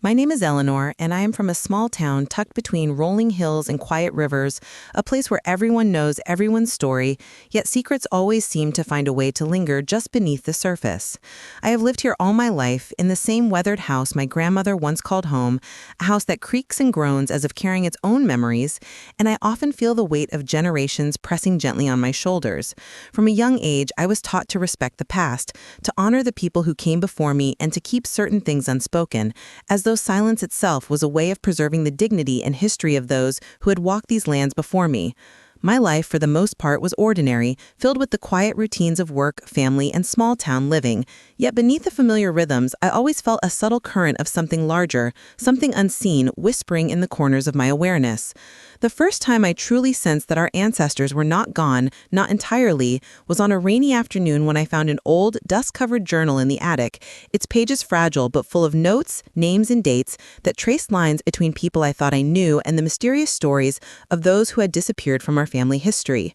My name is Eleanor, and I am from a small town tucked between rolling hills and quiet rivers, a place where everyone knows everyone's story, yet secrets always seem to find a way to linger just beneath the surface. I have lived here all my life, in the same weathered house my grandmother once called home, a house that creaks and groans as if carrying its own memories, and I often feel the weight of generations pressing gently on my shoulders. From a young age, I was taught to respect the past, to honor the people who came before me, and to keep certain things unspoken, as though silence itself was a way of preserving the dignity and history of those who had walked these lands before me. My life, for the most part, was ordinary, filled with the quiet routines of work, family, and small-town living. Yet beneath the familiar rhythms, I always felt a subtle current of something larger, something unseen, whispering in the corners of my awareness. The first time I truly sensed that our ancestors were not gone, not entirely, was on a rainy afternoon when I found an old, dust-covered journal in the attic, its pages fragile but full of notes, names, and dates that traced lines between people I thought I knew and the mysterious stories of those who had disappeared from our family history.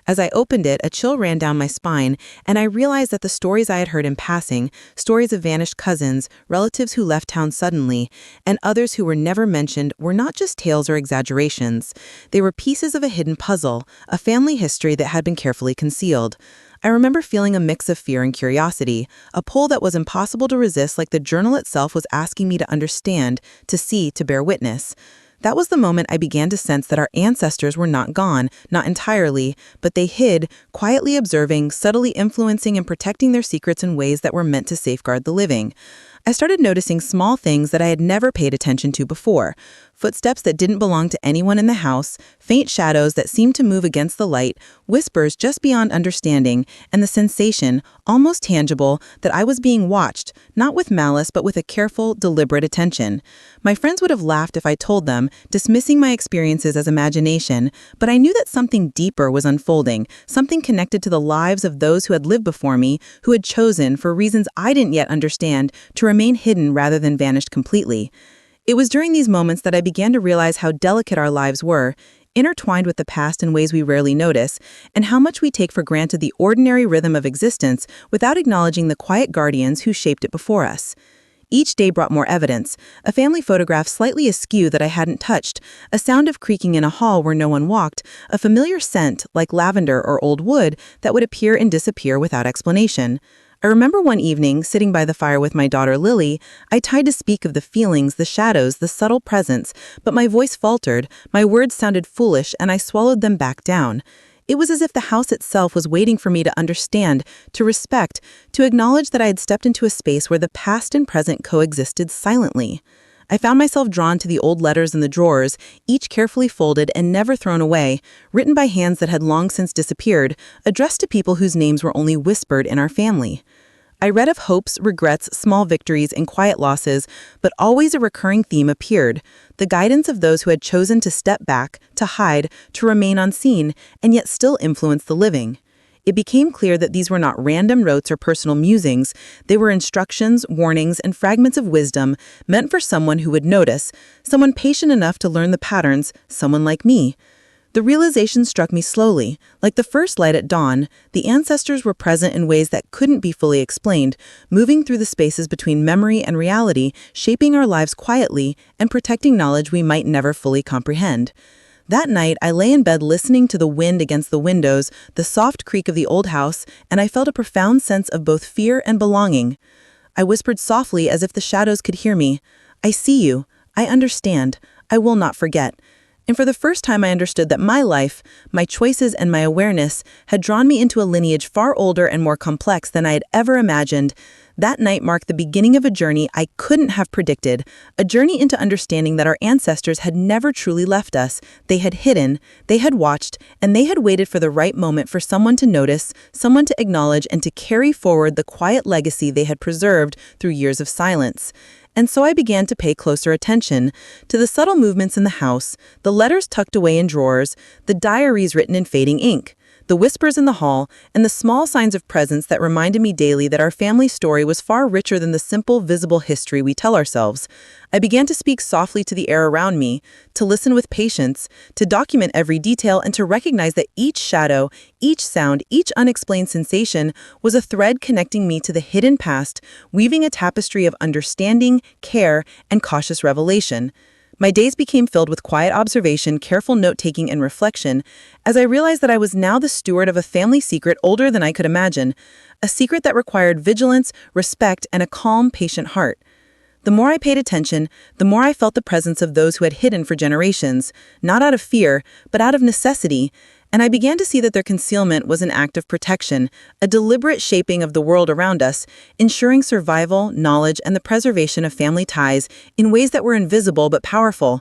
As I opened it, a chill ran down my spine, and I realized that the stories I had heard in passing, stories of vanished cousins, relatives who left town suddenly, and others who were never mentioned, were not just tales or exaggerations. They were pieces of a hidden puzzle, a family history that had been carefully concealed. I remember feeling a mix of fear and curiosity, a pull that was impossible to resist, like the journal itself was asking me to understand, to see, to bear witness. That was the moment I began to sense that our ancestors were not gone, not entirely, but they hid, quietly observing, subtly influencing and protecting their secrets in ways that were meant to safeguard the living. I started noticing small things that I had never paid attention to before. Footsteps that didn't belong to anyone in the house, faint shadows that seemed to move against the light, whispers just beyond understanding, and the sensation, almost tangible, that I was being watched, not with malice but with a careful, deliberate attention. My friends would have laughed if I told them, dismissing my experiences as imagination, but I knew that something deeper was unfolding, something connected to the lives of those who had lived before me, who had chosen, for reasons I didn't yet understand, to remain hidden rather than vanished completely. It was during these moments that I began to realize how delicate our lives were, intertwined with the past in ways we rarely notice, and how much we take for granted the ordinary rhythm of existence without acknowledging the quiet guardians who shaped it before us. Each day brought more evidence, a family photograph slightly askew that I hadn't touched, a sound of creaking in a hall where no one walked, a familiar scent, like lavender or old wood, that would appear and disappear without explanation. I remember one evening, sitting by the fire with my daughter Lily, I tried to speak of the feelings, the shadows, the subtle presence, but my voice faltered, my words sounded foolish, and I swallowed them back down. It was as if the house itself was waiting for me to understand, to respect, to acknowledge that I had stepped into a space where the past and present coexisted silently. I found myself drawn to the old letters in the drawers, each carefully folded and never thrown away, written by hands that had long since disappeared, addressed to people whose names were only whispered in our family. I read of hopes, regrets, small victories, and quiet losses, but always a recurring theme appeared, the guidance of those who had chosen to step back, to hide, to remain unseen, and yet still influence the living. It became clear that these were not random notes or personal musings. They were instructions, warnings, and fragments of wisdom meant for someone who would notice, someone patient enough to learn the patterns, someone like me. The realization struck me slowly. Like the first light at dawn, the ancestors were present in ways that couldn't be fully explained, moving through the spaces between memory and reality, shaping our lives quietly, and protecting knowledge we might never fully comprehend. That night, I lay in bed listening to the wind against the windows, the soft creak of the old house, and I felt a profound sense of both fear and belonging. I whispered softly as if the shadows could hear me, "I see you. I understand. I will not forget." And for the first time I understood that my life, my choices, and my awareness had drawn me into a lineage far older and more complex than I had ever imagined. That night marked the beginning of a journey I couldn't have predicted, a journey into understanding that our ancestors had never truly left us. They had hidden, they had watched, and they had waited for the right moment for someone to notice, someone to acknowledge, and to carry forward the quiet legacy they had preserved through years of silence. And so I began to pay closer attention to the subtle movements in the house, the letters tucked away in drawers, the diaries written in fading ink. the whispers in the hall, and the small signs of presence that reminded me daily that our family story was far richer than the simple, visible history we tell ourselves. I began to speak softly to the air around me, to listen with patience, to document every detail, and to recognize that each shadow, each sound, each unexplained sensation was a thread connecting me to the hidden past, weaving a tapestry of understanding, care, and cautious revelation. My days became filled with quiet observation, careful note-taking, and reflection, as I realized that I was now the steward of a family secret older than I could imagine, a secret that required vigilance, respect, and a calm, patient heart. The more I paid attention, the more I felt the presence of those who had hidden for generations, not out of fear, but out of necessity, and I began to see that their concealment was an act of protection, a deliberate shaping of the world around us, ensuring survival, knowledge, and the preservation of family ties in ways that were invisible but powerful.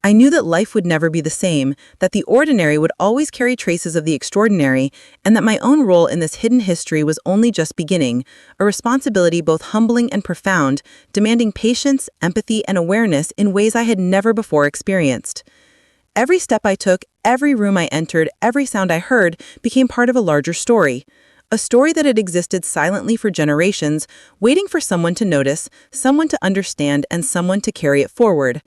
I knew that life would never be the same, that the ordinary would always carry traces of the extraordinary, and that my own role in this hidden history was only just beginning, a responsibility both humbling and profound, demanding patience, empathy, and awareness in ways I had never before experienced. Every step I took, every room I entered, every sound I heard became part of a larger story. A story that had existed silently for generations, waiting for someone to notice, someone to understand, and someone to carry it forward.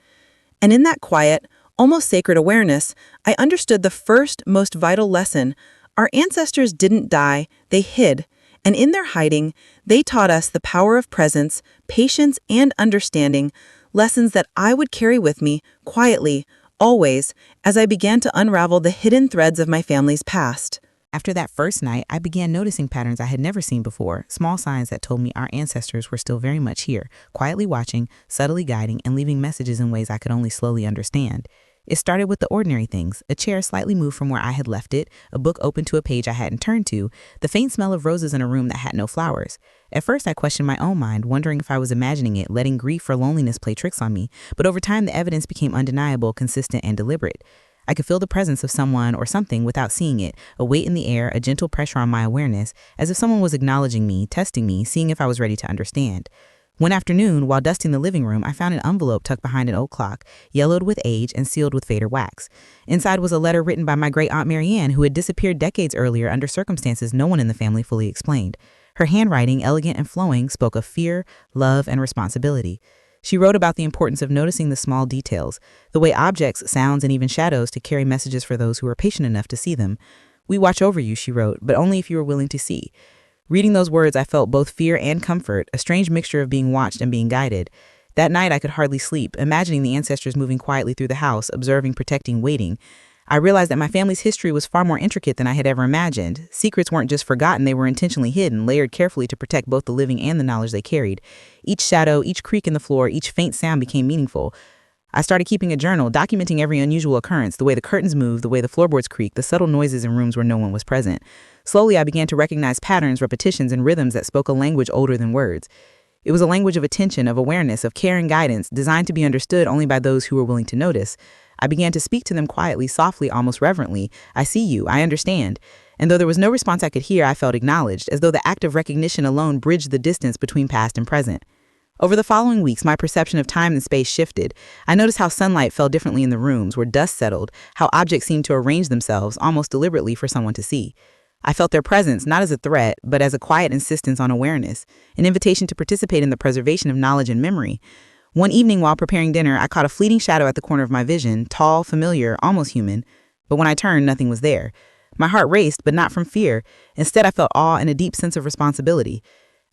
And in that quiet, almost sacred awareness, I understood the first, most vital lesson. Our ancestors didn't die, they hid. And in their hiding, they taught us the power of presence, patience, and understanding, lessons that I would carry with me, quietly, always, as I began to unravel the hidden threads of my family's past. After that first night, I began noticing patterns I had never seen before, small signs that told me our ancestors were still very much here, quietly watching, subtly guiding, and leaving messages in ways I could only slowly understand. It started with the ordinary things, a chair slightly moved from where I had left it, a book open to a page I hadn't turned to, the faint smell of roses in a room that had no flowers. At first, I questioned my own mind, wondering if I was imagining it, letting grief or loneliness play tricks on me, but over time the evidence became undeniable, consistent, and deliberate. I could feel the presence of someone or something without seeing it, a weight in the air, a gentle pressure on my awareness, as if someone was acknowledging me, testing me, seeing if I was ready to understand. One afternoon, while dusting the living room, I found an envelope tucked behind an old clock, yellowed with age and sealed with faded wax. Inside was a letter written by my great-aunt Marianne, who had disappeared decades earlier under circumstances no one in the family fully explained. Her handwriting, elegant and flowing, spoke of fear, love, and responsibility. She wrote about the importance of noticing the small details, the way objects, sounds, and even shadows to carry messages for those who are patient enough to see them. "We watch over you," she wrote, "but only if you are willing to see." Reading those words, I felt both fear and comfort, a strange mixture of being watched and being guided. That night, I could hardly sleep, imagining the ancestors moving quietly through the house, observing, protecting, waiting. I realized that my family's history was far more intricate than I had ever imagined. Secrets weren't just forgotten, they were intentionally hidden, layered carefully to protect both the living and the knowledge they carried. Each shadow, each creak in the floor, each faint sound became meaningful. I started keeping a journal, documenting every unusual occurrence, the way the curtains moved, the way the floorboards creaked, the subtle noises in rooms where no one was present. Slowly, I began to recognize patterns, repetitions, and rhythms that spoke a language older than words. It was a language of attention, of awareness, of care and guidance, designed to be understood only by those who were willing to notice. I began to speak to them quietly, softly, almost reverently. "I see you, I understand." And though there was no response I could hear, I felt acknowledged, as though the act of recognition alone bridged the distance between past and present. Over the following weeks, my perception of time and space shifted. I noticed how sunlight fell differently in the rooms, where dust settled, how objects seemed to arrange themselves, almost deliberately, for someone to see. I felt their presence, not as a threat, but as a quiet insistence on awareness, an invitation to participate in the preservation of knowledge and memory. One evening while preparing dinner, I caught a fleeting shadow at the corner of my vision, tall, familiar, almost human. But when I turned, nothing was there. My heart raced, but not from fear. Instead, I felt awe and a deep sense of responsibility.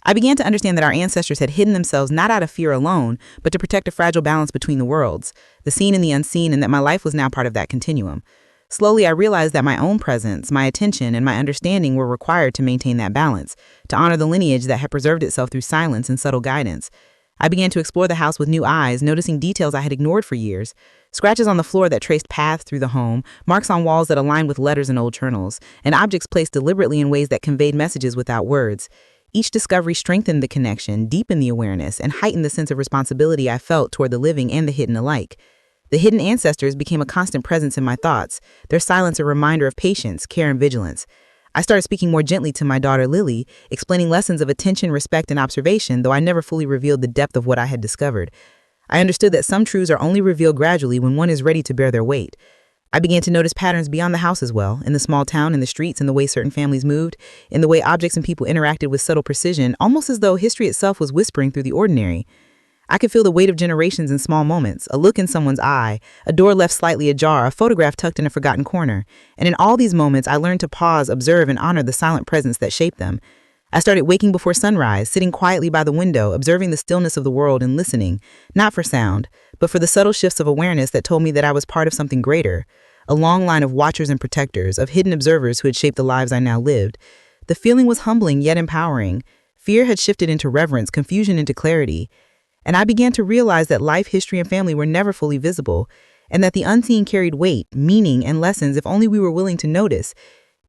I began to understand that our ancestors had hidden themselves not out of fear alone, but to protect a fragile balance between the worlds, the seen and the unseen, and that my life was now part of that continuum. Slowly, I realized that my own presence, my attention, and my understanding were required to maintain that balance, to honor the lineage that had preserved itself through silence and subtle guidance. I began to explore the house with new eyes, noticing details I had ignored for years. Scratches on the floor that traced paths through the home, marks on walls that aligned with letters and old journals, and objects placed deliberately in ways that conveyed messages without words. Each discovery strengthened the connection, deepened the awareness, and heightened the sense of responsibility I felt toward the living and the hidden alike. The hidden ancestors became a constant presence in my thoughts, their silence a reminder of patience, care, and vigilance. I started speaking more gently to my daughter Lily, explaining lessons of attention, respect, and observation, though I never fully revealed the depth of what I had discovered. I understood that some truths are only revealed gradually when one is ready to bear their weight. I began to notice patterns beyond the house as well, in the small town, in the streets, in the way certain families moved, in the way objects and people interacted with subtle precision, almost as though history itself was whispering through the ordinary. I could feel the weight of generations in small moments, a look in someone's eye, a door left slightly ajar, a photograph tucked in a forgotten corner. And in all these moments, I learned to pause, observe, and honor the silent presence that shaped them. I started waking before sunrise, sitting quietly by the window, observing the stillness of the world and listening, not for sound, but for the subtle shifts of awareness that told me that I was part of something greater, a long line of watchers and protectors, of hidden observers who had shaped the lives I now lived. The feeling was humbling yet empowering. Fear had shifted into reverence, confusion into clarity. And I began to realize that life, history, and family were never fully visible, and that the unseen carried weight, meaning, and lessons if only we were willing to notice.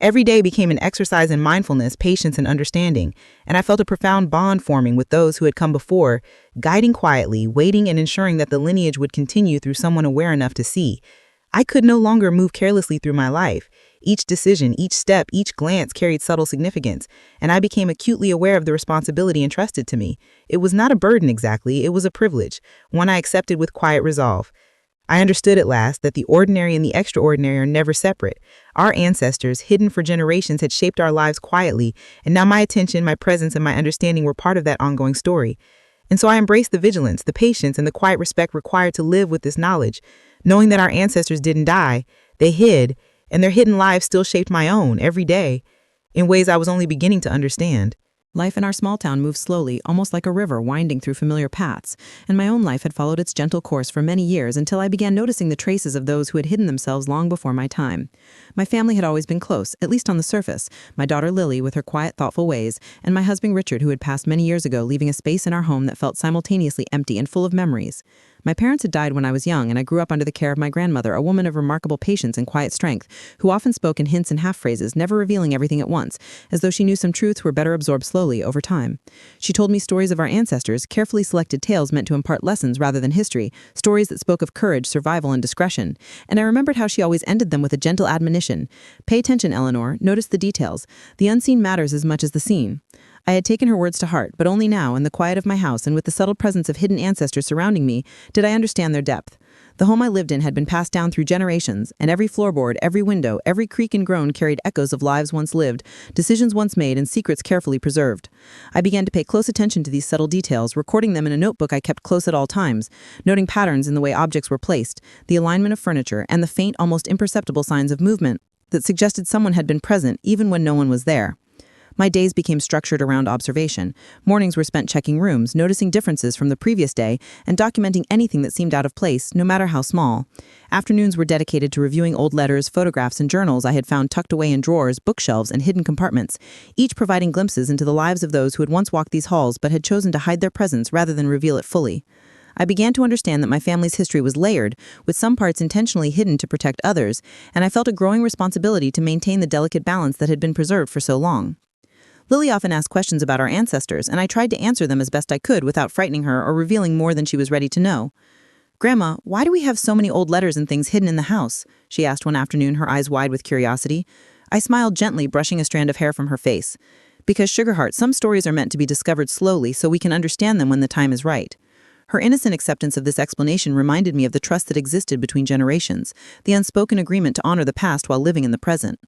Every day became an exercise in mindfulness, patience, and understanding, and I felt a profound bond forming with those who had come before, guiding quietly, waiting, and ensuring that the lineage would continue through someone aware enough to see. I could no longer move carelessly through my life. Each decision, each step, each glance carried subtle significance, and I became acutely aware of the responsibility entrusted to me. It was not a burden exactly, it was a privilege, one I accepted with quiet resolve. I understood at last that the ordinary and the extraordinary are never separate. Our ancestors, hidden for generations, had shaped our lives quietly, and now my attention, my presence, and my understanding were part of that ongoing story. And so I embraced the vigilance, the patience, and the quiet respect required to live with this knowledge, knowing that our ancestors didn't die, they hid, and their hidden lives still shaped my own every day, in ways I was only beginning to understand. Life in our small town moved slowly, almost like a river winding through familiar paths, and my own life had followed its gentle course for many years until I began noticing the traces of those who had hidden themselves long before my time. My family had always been close, at least on the surface, my daughter Lily with her quiet, thoughtful ways, and my husband Richard who had passed many years ago, leaving a space in our home that felt simultaneously empty and full of memories. My parents had died when I was young, and I grew up under the care of my grandmother, a woman of remarkable patience and quiet strength, who often spoke in hints and half-phrases, never revealing everything at once, as though she knew some truths were better absorbed slowly over time. She told me stories of our ancestors, carefully selected tales meant to impart lessons rather than history, stories that spoke of courage, survival, and discretion. And I remembered how she always ended them with a gentle admonition. Pay attention, Eleanor. Notice the details. The unseen matters as much as the seen. I had taken her words to heart, but only now, in the quiet of my house and with the subtle presence of hidden ancestors surrounding me, did I understand their depth. The home I lived in had been passed down through generations, and every floorboard, every window, every creak and groan carried echoes of lives once lived, decisions once made, and secrets carefully preserved. I began to pay close attention to these subtle details, recording them in a notebook I kept close at all times, noting patterns in the way objects were placed, the alignment of furniture, and the faint, almost imperceptible signs of movement that suggested someone had been present even when no one was there. My days became structured around observation. Mornings were spent checking rooms, noticing differences from the previous day, and documenting anything that seemed out of place, no matter how small. Afternoons were dedicated to reviewing old letters, photographs, and journals I had found tucked away in drawers, bookshelves, and hidden compartments, each providing glimpses into the lives of those who had once walked these halls but had chosen to hide their presence rather than reveal it fully. I began to understand that my family's history was layered, with some parts intentionally hidden to protect others, and I felt a growing responsibility to maintain the delicate balance that had been preserved for so long. Lily often asked questions about our ancestors, and I tried to answer them as best I could without frightening her or revealing more than she was ready to know. "Grandma, why do we have so many old letters and things hidden in the house?" she asked one afternoon, her eyes wide with curiosity. I smiled gently, brushing a strand of hair from her face. "Because, Sugarheart, some stories are meant to be discovered slowly so we can understand them when the time is right." Her innocent acceptance of this explanation reminded me of the trust that existed between generations, the unspoken agreement to honor the past while living in the present.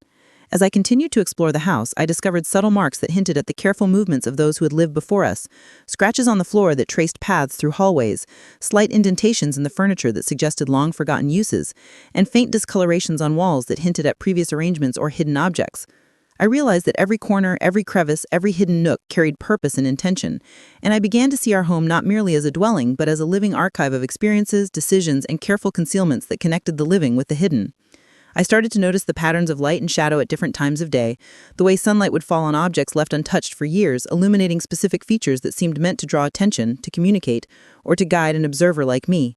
As I continued to explore the house, I discovered subtle marks that hinted at the careful movements of those who had lived before us, scratches on the floor that traced paths through hallways, slight indentations in the furniture that suggested long-forgotten uses, and faint discolorations on walls that hinted at previous arrangements or hidden objects. I realized that every corner, every crevice, every hidden nook carried purpose and intention, and I began to see our home not merely as a dwelling, but as a living archive of experiences, decisions, and careful concealments that connected the living with the hidden. I started to notice the patterns of light and shadow at different times of day, the way sunlight would fall on objects left untouched for years, illuminating specific features that seemed meant to draw attention, to communicate, or to guide an observer like me.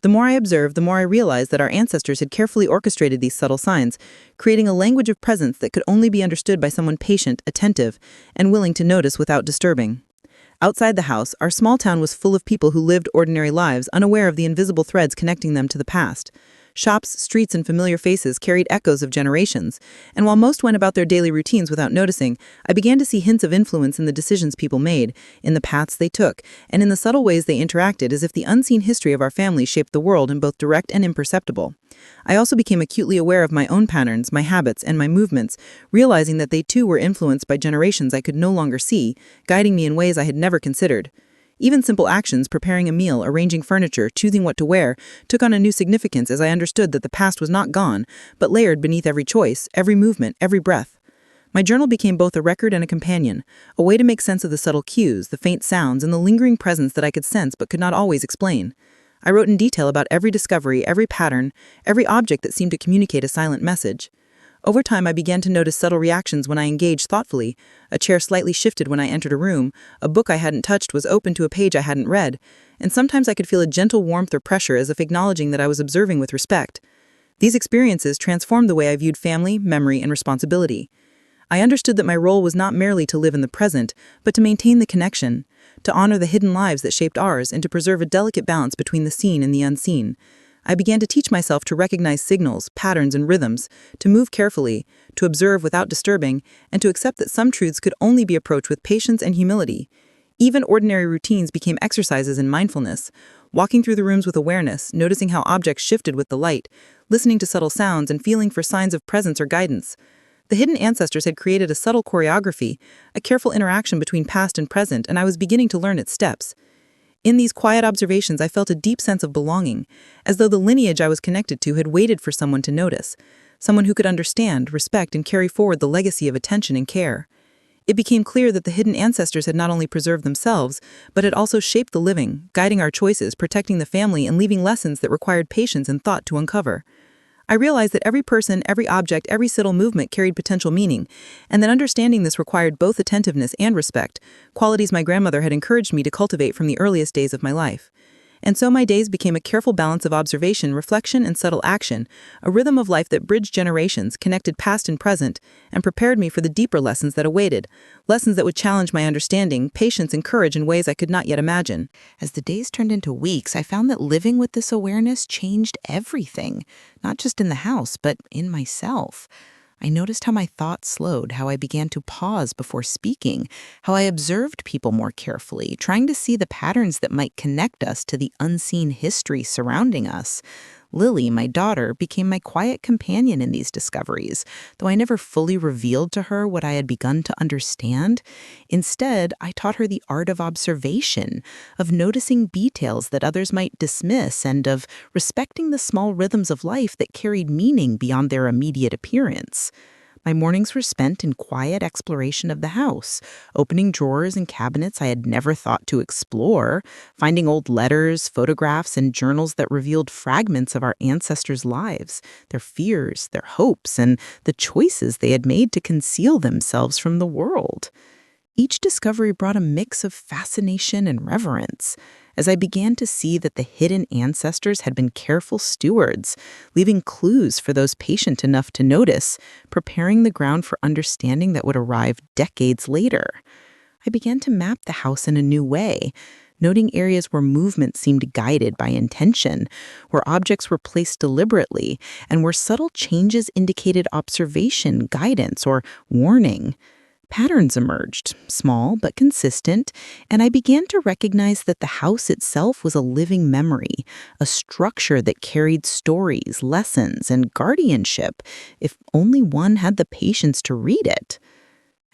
The more I observed, the more I realized that our ancestors had carefully orchestrated these subtle signs, creating a language of presence that could only be understood by someone patient, attentive, and willing to notice without disturbing. Outside the house, our small town was full of people who lived ordinary lives, unaware of the invisible threads connecting them to the past. Shops, streets, and familiar faces carried echoes of generations, and while most went about their daily routines without noticing, I began to see hints of influence in the decisions people made, in the paths they took, and in the subtle ways they interacted, as if the unseen history of our family shaped the world in both direct and imperceptible. I also became acutely aware of my own patterns, my habits, and my movements, realizing that they too were influenced by generations I could no longer see, guiding me in ways I had never considered. Even simple actions, preparing a meal, arranging furniture, choosing what to wear, took on a new significance as I understood that the past was not gone, but layered beneath every choice, every movement, every breath. My journal became both a record and a companion, a way to make sense of the subtle cues, the faint sounds, and the lingering presence that I could sense but could not always explain. I wrote in detail about every discovery, every pattern, every object that seemed to communicate a silent message. Over time, I began to notice subtle reactions when I engaged thoughtfully. A chair slightly shifted when I entered a room, a book I hadn't touched was open to a page I hadn't read, and sometimes I could feel a gentle warmth or pressure as if acknowledging that I was observing with respect. These experiences transformed the way I viewed family, memory, and responsibility. I understood that my role was not merely to live in the present, but to maintain the connection, to honor the hidden lives that shaped ours, and to preserve a delicate balance between the seen and the unseen. I began to teach myself to recognize signals, patterns, and rhythms, to move carefully, to observe without disturbing, and to accept that some truths could only be approached with patience and humility. Even ordinary routines became exercises in mindfulness, walking through the rooms with awareness, noticing how objects shifted with the light, listening to subtle sounds, and feeling for signs of presence or guidance. The hidden ancestors had created a subtle choreography, a careful interaction between past and present, and I was beginning to learn its steps. In these quiet observations, I felt a deep sense of belonging, as though the lineage I was connected to had waited for someone to notice, someone who could understand, respect, and carry forward the legacy of attention and care. It became clear that the hidden ancestors had not only preserved themselves, but had also shaped the living, guiding our choices, protecting the family, and leaving lessons that required patience and thought to uncover. I realized that every person, every object, every subtle movement carried potential meaning, and that understanding this required both attentiveness and respect, qualities my grandmother had encouraged me to cultivate from the earliest days of my life. And so my days became a careful balance of observation, reflection, and subtle action, a rhythm of life that bridged generations, connected past and present, and prepared me for the deeper lessons that awaited, lessons that would challenge my understanding, patience, and courage in ways I could not yet imagine. As the days turned into weeks, I found that living with this awareness changed everything, not just in the house, but in myself. I noticed how my thoughts slowed, how I began to pause before speaking, how I observed people more carefully, trying to see the patterns that might connect us to the unseen history surrounding us. Lily, my daughter, became my quiet companion in these discoveries, though I never fully revealed to her what I had begun to understand. Instead, I taught her the art of observation, of noticing details that others might dismiss, and of respecting the small rhythms of life that carried meaning beyond their immediate appearance. My mornings were spent in quiet exploration of the house, opening drawers and cabinets I had never thought to explore, finding old letters, photographs, and journals that revealed fragments of our ancestors' lives, their fears, their hopes, and the choices they had made to conceal themselves from the world. Each discovery brought a mix of fascination and reverence, as I began to see that the hidden ancestors had been careful stewards, leaving clues for those patient enough to notice, preparing the ground for understanding that would arrive decades later. I began to map the house in a new way, noting areas where movement seemed guided by intention, where objects were placed deliberately, and where subtle changes indicated observation, guidance, or warning. Patterns emerged, small but consistent, and I began to recognize that the house itself was a living memory, a structure that carried stories, lessons, and guardianship, if only one had the patience to read it.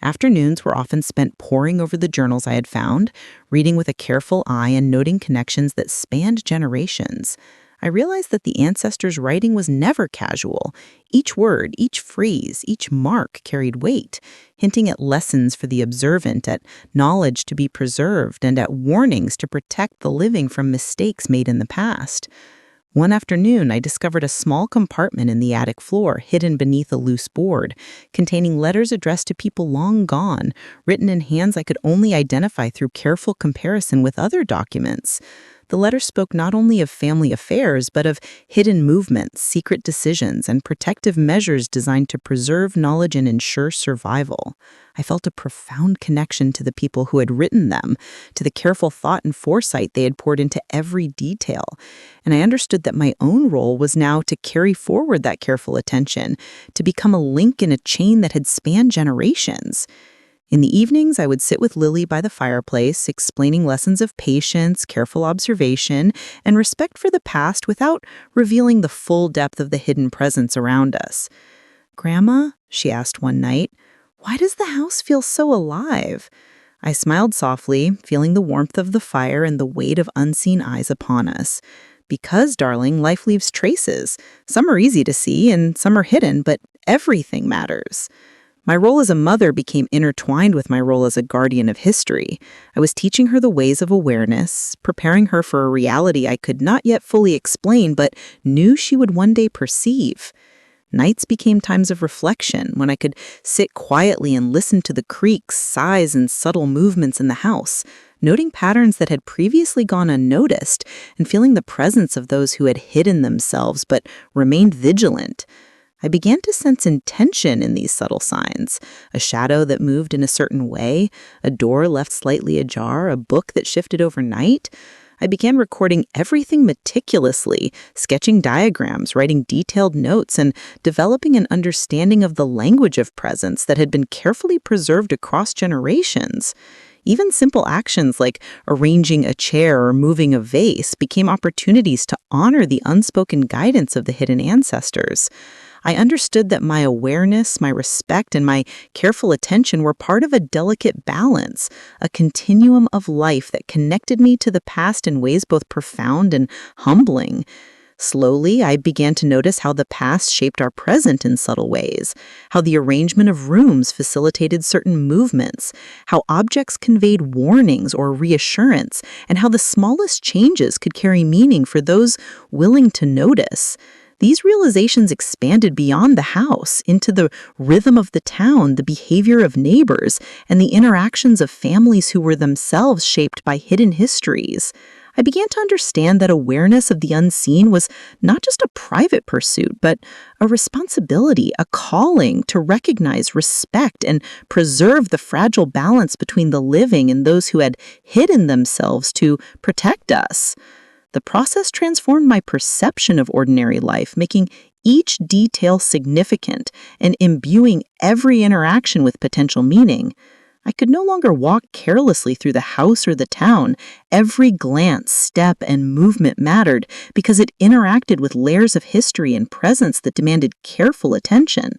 Afternoons were often spent poring over the journals I had found, reading with a careful eye and noting connections that spanned generations. I realized that the ancestors' writing was never casual. Each word, each phrase, each mark carried weight, hinting at lessons for the observant, at knowledge to be preserved, and at warnings to protect the living from mistakes made in the past. One afternoon, I discovered a small compartment in the attic floor hidden beneath a loose board, containing letters addressed to people long gone, written in hands I could only identify through careful comparison with other documents. The letter spoke not only of family affairs, but of hidden movements, secret decisions, and protective measures designed to preserve knowledge and ensure survival. I felt a profound connection to the people who had written them, to the careful thought and foresight they had poured into every detail. And I understood that my own role was now to carry forward that careful attention, to become a link in a chain that had spanned generations. In the evenings, I would sit with Lily by the fireplace, explaining lessons of patience, careful observation, and respect for the past without revealing the full depth of the hidden presence around us. "Grandma," she asked one night, "why does the house feel so alive?" I smiled softly, feeling the warmth of the fire and the weight of unseen eyes upon us. "Because, darling, life leaves traces. Some are easy to see and some are hidden, but everything matters." My role as a mother became intertwined with my role as a guardian of history. I was teaching her the ways of awareness, preparing her for a reality I could not yet fully explain but knew she would one day perceive. Nights became times of reflection when I could sit quietly and listen to the creaks, sighs, and subtle movements in the house, noting patterns that had previously gone unnoticed and feeling the presence of those who had hidden themselves but remained vigilant. I began to sense intention in these subtle signs, a shadow that moved in a certain way, a door left slightly ajar, a book that shifted overnight. I began recording everything meticulously, sketching diagrams, writing detailed notes, and developing an understanding of the language of presence that had been carefully preserved across generations. Even simple actions like arranging a chair or moving a vase became opportunities to honor the unspoken guidance of the hidden ancestors. I understood that my awareness, my respect, and my careful attention were part of a delicate balance, a continuum of life that connected me to the past in ways both profound and humbling. Slowly, I began to notice how the past shaped our present in subtle ways, how the arrangement of rooms facilitated certain movements, how objects conveyed warnings or reassurance, and how the smallest changes could carry meaning for those willing to notice. These realizations expanded beyond the house into the rhythm of the town, the behavior of neighbors, and the interactions of families who were themselves shaped by hidden histories. I began to understand that awareness of the unseen was not just a private pursuit, but a responsibility, a calling to recognize, respect, and preserve the fragile balance between the living and those who had hidden themselves to protect us. The process transformed my perception of ordinary life, making each detail significant and imbuing every interaction with potential meaning. I could no longer walk carelessly through the house or the town. Every glance, step, and movement mattered because it interacted with layers of history and presence that demanded careful attention.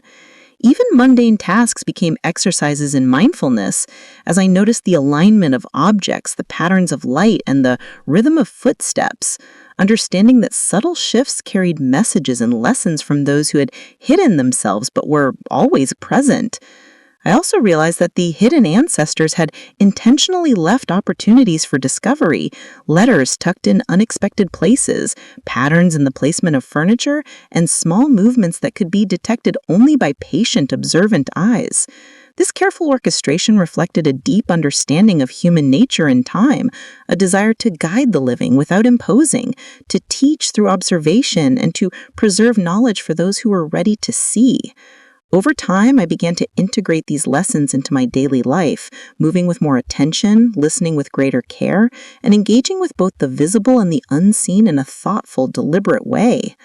Even mundane tasks became exercises in mindfulness as I noticed the alignment of objects, the patterns of light, and the rhythm of footsteps, understanding that subtle shifts carried messages and lessons from those who had hidden themselves but were always present. I also realized that the hidden ancestors had intentionally left opportunities for discovery, letters tucked in unexpected places, patterns in the placement of furniture, and small movements that could be detected only by patient, observant eyes. This careful orchestration reflected a deep understanding of human nature and time, a desire to guide the living without imposing, to teach through observation, and to preserve knowledge for those who were ready to see. Over time, I began to integrate these lessons into my daily life, moving with more attention, listening with greater care, and engaging with both the visible and the unseen in a thoughtful, deliberate way.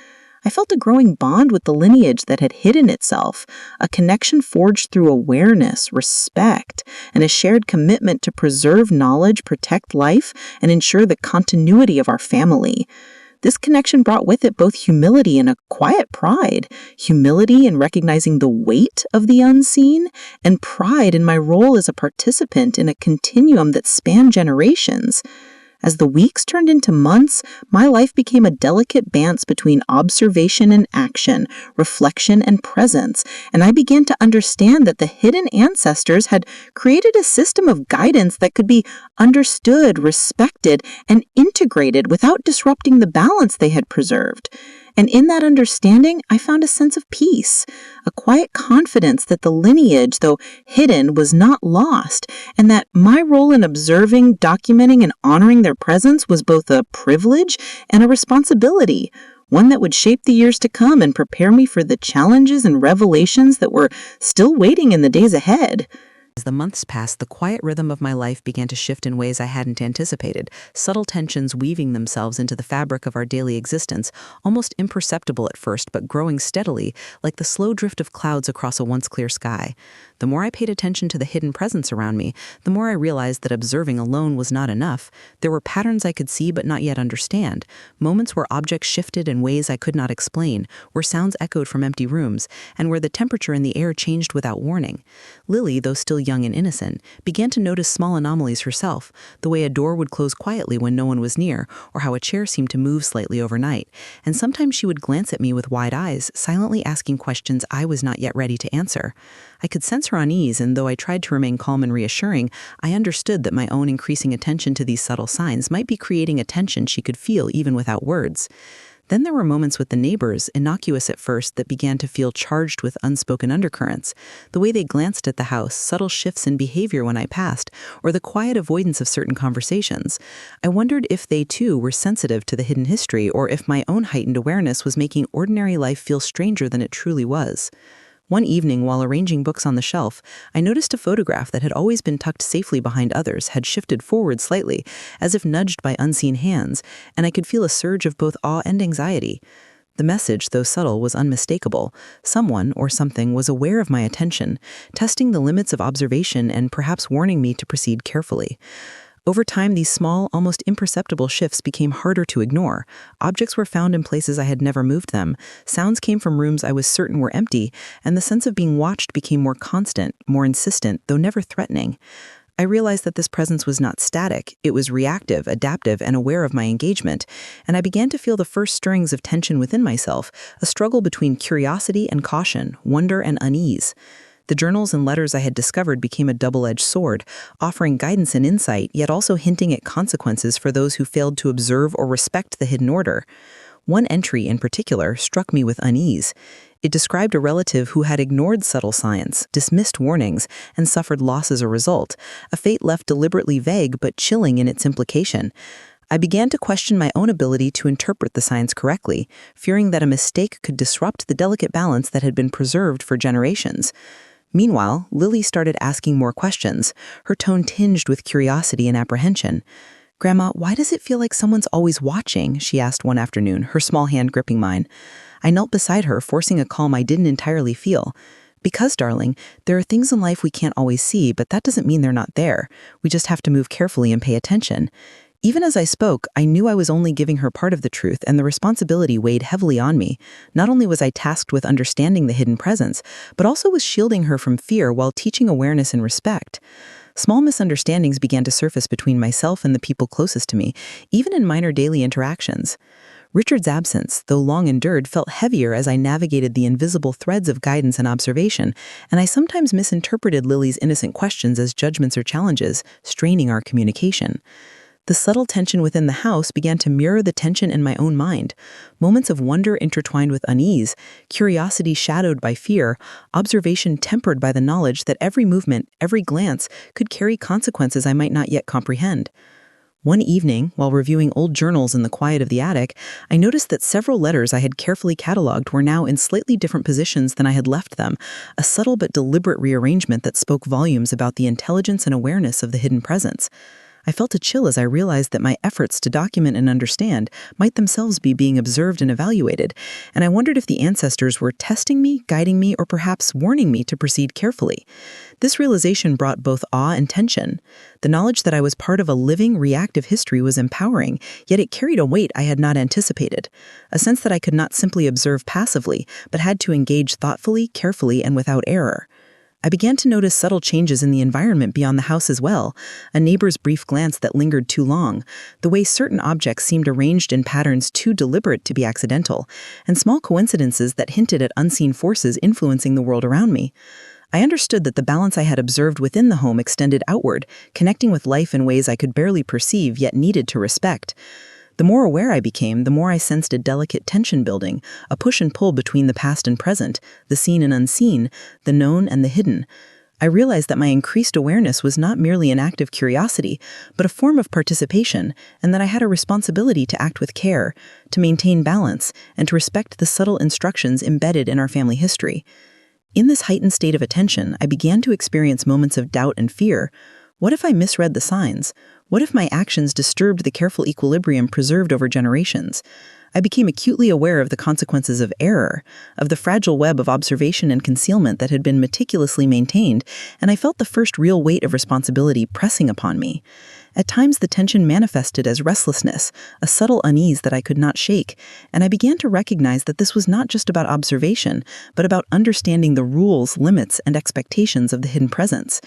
I felt a growing bond with the lineage that had hidden itself, a connection forged through awareness, respect, and a shared commitment to preserve knowledge, protect life, and ensure the continuity of our family. This connection brought with it both humility and a quiet pride. Humility in recognizing the weight of the unseen, and pride in my role as a participant in a continuum that spanned generations. As the weeks turned into months, my life became a delicate dance between observation and action, reflection and presence, and I began to understand that the hidden ancestors had created a system of guidance that could be understood, respected, and integrated without disrupting the balance they had preserved. And in that understanding, I found a sense of peace, a quiet confidence that the lineage, though hidden, was not lost, and that my role in observing, documenting, and honoring their presence was both a privilege and a responsibility, one that would shape the years to come and prepare me for the challenges and revelations that were still waiting in the days ahead. As the months passed, the quiet rhythm of my life began to shift in ways I hadn't anticipated, subtle tensions weaving themselves into the fabric of our daily existence, almost imperceptible at first, but growing steadily, like the slow drift of clouds across a once clear sky. The more I paid attention to the hidden presence around me, the more I realized that observing alone was not enough. There were patterns I could see but not yet understand, moments where objects shifted in ways I could not explain, where sounds echoed from empty rooms, and where the temperature in the air changed without warning. Lily, though still young and innocent, began to notice small anomalies herself, the way a door would close quietly when no one was near, or how a chair seemed to move slightly overnight. And sometimes she would glance at me with wide eyes, silently asking questions I was not yet ready to answer. I could sense her unease, and though I tried to remain calm and reassuring, I understood that my own increasing attention to these subtle signs might be creating a tension she could feel even without words. Then there were moments with the neighbors, innocuous at first, that began to feel charged with unspoken undercurrents. The way they glanced at the house, subtle shifts in behavior when I passed, or the quiet avoidance of certain conversations. I wondered if they too were sensitive to the hidden history, or if my own heightened awareness was making ordinary life feel stranger than it truly was. One evening, while arranging books on the shelf, I noticed a photograph that had always been tucked safely behind others had shifted forward slightly, as if nudged by unseen hands, and I could feel a surge of both awe and anxiety. The message, though subtle, was unmistakable. Someone, or something, was aware of my attention, testing the limits of observation and perhaps warning me to proceed carefully. Over time, these small, almost imperceptible shifts became harder to ignore. Objects were found in places I had never moved them, sounds came from rooms I was certain were empty, and the sense of being watched became more constant, more insistent, though never threatening. I realized that this presence was not static, it was reactive, adaptive, and aware of my engagement, and I began to feel the first stirrings of tension within myself, a struggle between curiosity and caution, wonder and unease. The journals and letters I had discovered became a double-edged sword, offering guidance and insight, yet also hinting at consequences for those who failed to observe or respect the hidden order. One entry in particular struck me with unease. It described a relative who had ignored subtle signs, dismissed warnings, and suffered loss as a result, a fate left deliberately vague but chilling in its implication. I began to question my own ability to interpret the signs correctly, fearing that a mistake could disrupt the delicate balance that had been preserved for generations. Meanwhile, Lily started asking more questions, her tone tinged with curiosity and apprehension. "Grandma, why does it feel like someone's always watching?" she asked one afternoon, her small hand gripping mine. I knelt beside her, forcing a calm I didn't entirely feel. "Because, darling, there are things in life we can't always see, but that doesn't mean they're not there. We just have to move carefully and pay attention." Even as I spoke, I knew I was only giving her part of the truth, and the responsibility weighed heavily on me. Not only was I tasked with understanding the hidden presence, but also was shielding her from fear while teaching awareness and respect. Small misunderstandings began to surface between myself and the people closest to me, even in minor daily interactions. Richard's absence, though long endured, felt heavier as I navigated the invisible threads of guidance and observation, and I sometimes misinterpreted Lily's innocent questions as judgments or challenges, straining our communication. The subtle tension within the house began to mirror the tension in my own mind. Moments of wonder intertwined with unease, curiosity shadowed by fear, observation tempered by the knowledge that every movement, every glance, could carry consequences I might not yet comprehend. One evening, while reviewing old journals in the quiet of the attic, I noticed that several letters I had carefully cataloged were now in slightly different positions than I had left them, a subtle but deliberate rearrangement that spoke volumes about the intelligence and awareness of the hidden presence. I felt a chill as I realized that my efforts to document and understand might themselves be being observed and evaluated, and I wondered if the ancestors were testing me, guiding me, or perhaps warning me to proceed carefully. This realization brought both awe and tension. The knowledge that I was part of a living, reactive history was empowering, yet it carried a weight I had not anticipated. A sense that I could not simply observe passively, but had to engage thoughtfully, carefully, and without error. I began to notice subtle changes in the environment beyond the house as well, a neighbor's brief glance that lingered too long, the way certain objects seemed arranged in patterns too deliberate to be accidental, and small coincidences that hinted at unseen forces influencing the world around me. I understood that the balance I had observed within the home extended outward, connecting with life in ways I could barely perceive yet needed to respect. The more aware I became, the more I sensed a delicate tension building, a push and pull between the past and present, the seen and unseen, the known and the hidden. I realized that my increased awareness was not merely an act of curiosity, but a form of participation, and that I had a responsibility to act with care, to maintain balance, and to respect the subtle instructions embedded in our family history. In this heightened state of attention, I began to experience moments of doubt and fear. What if I misread the signs? What if my actions disturbed the careful equilibrium preserved over generations? I became acutely aware of the consequences of error, of the fragile web of observation and concealment that had been meticulously maintained, and I felt the first real weight of responsibility pressing upon me. At times the tension manifested as restlessness, a subtle unease that I could not shake, and I began to recognize that this was not just about observation, but about understanding the rules, limits, and expectations of the hidden presence.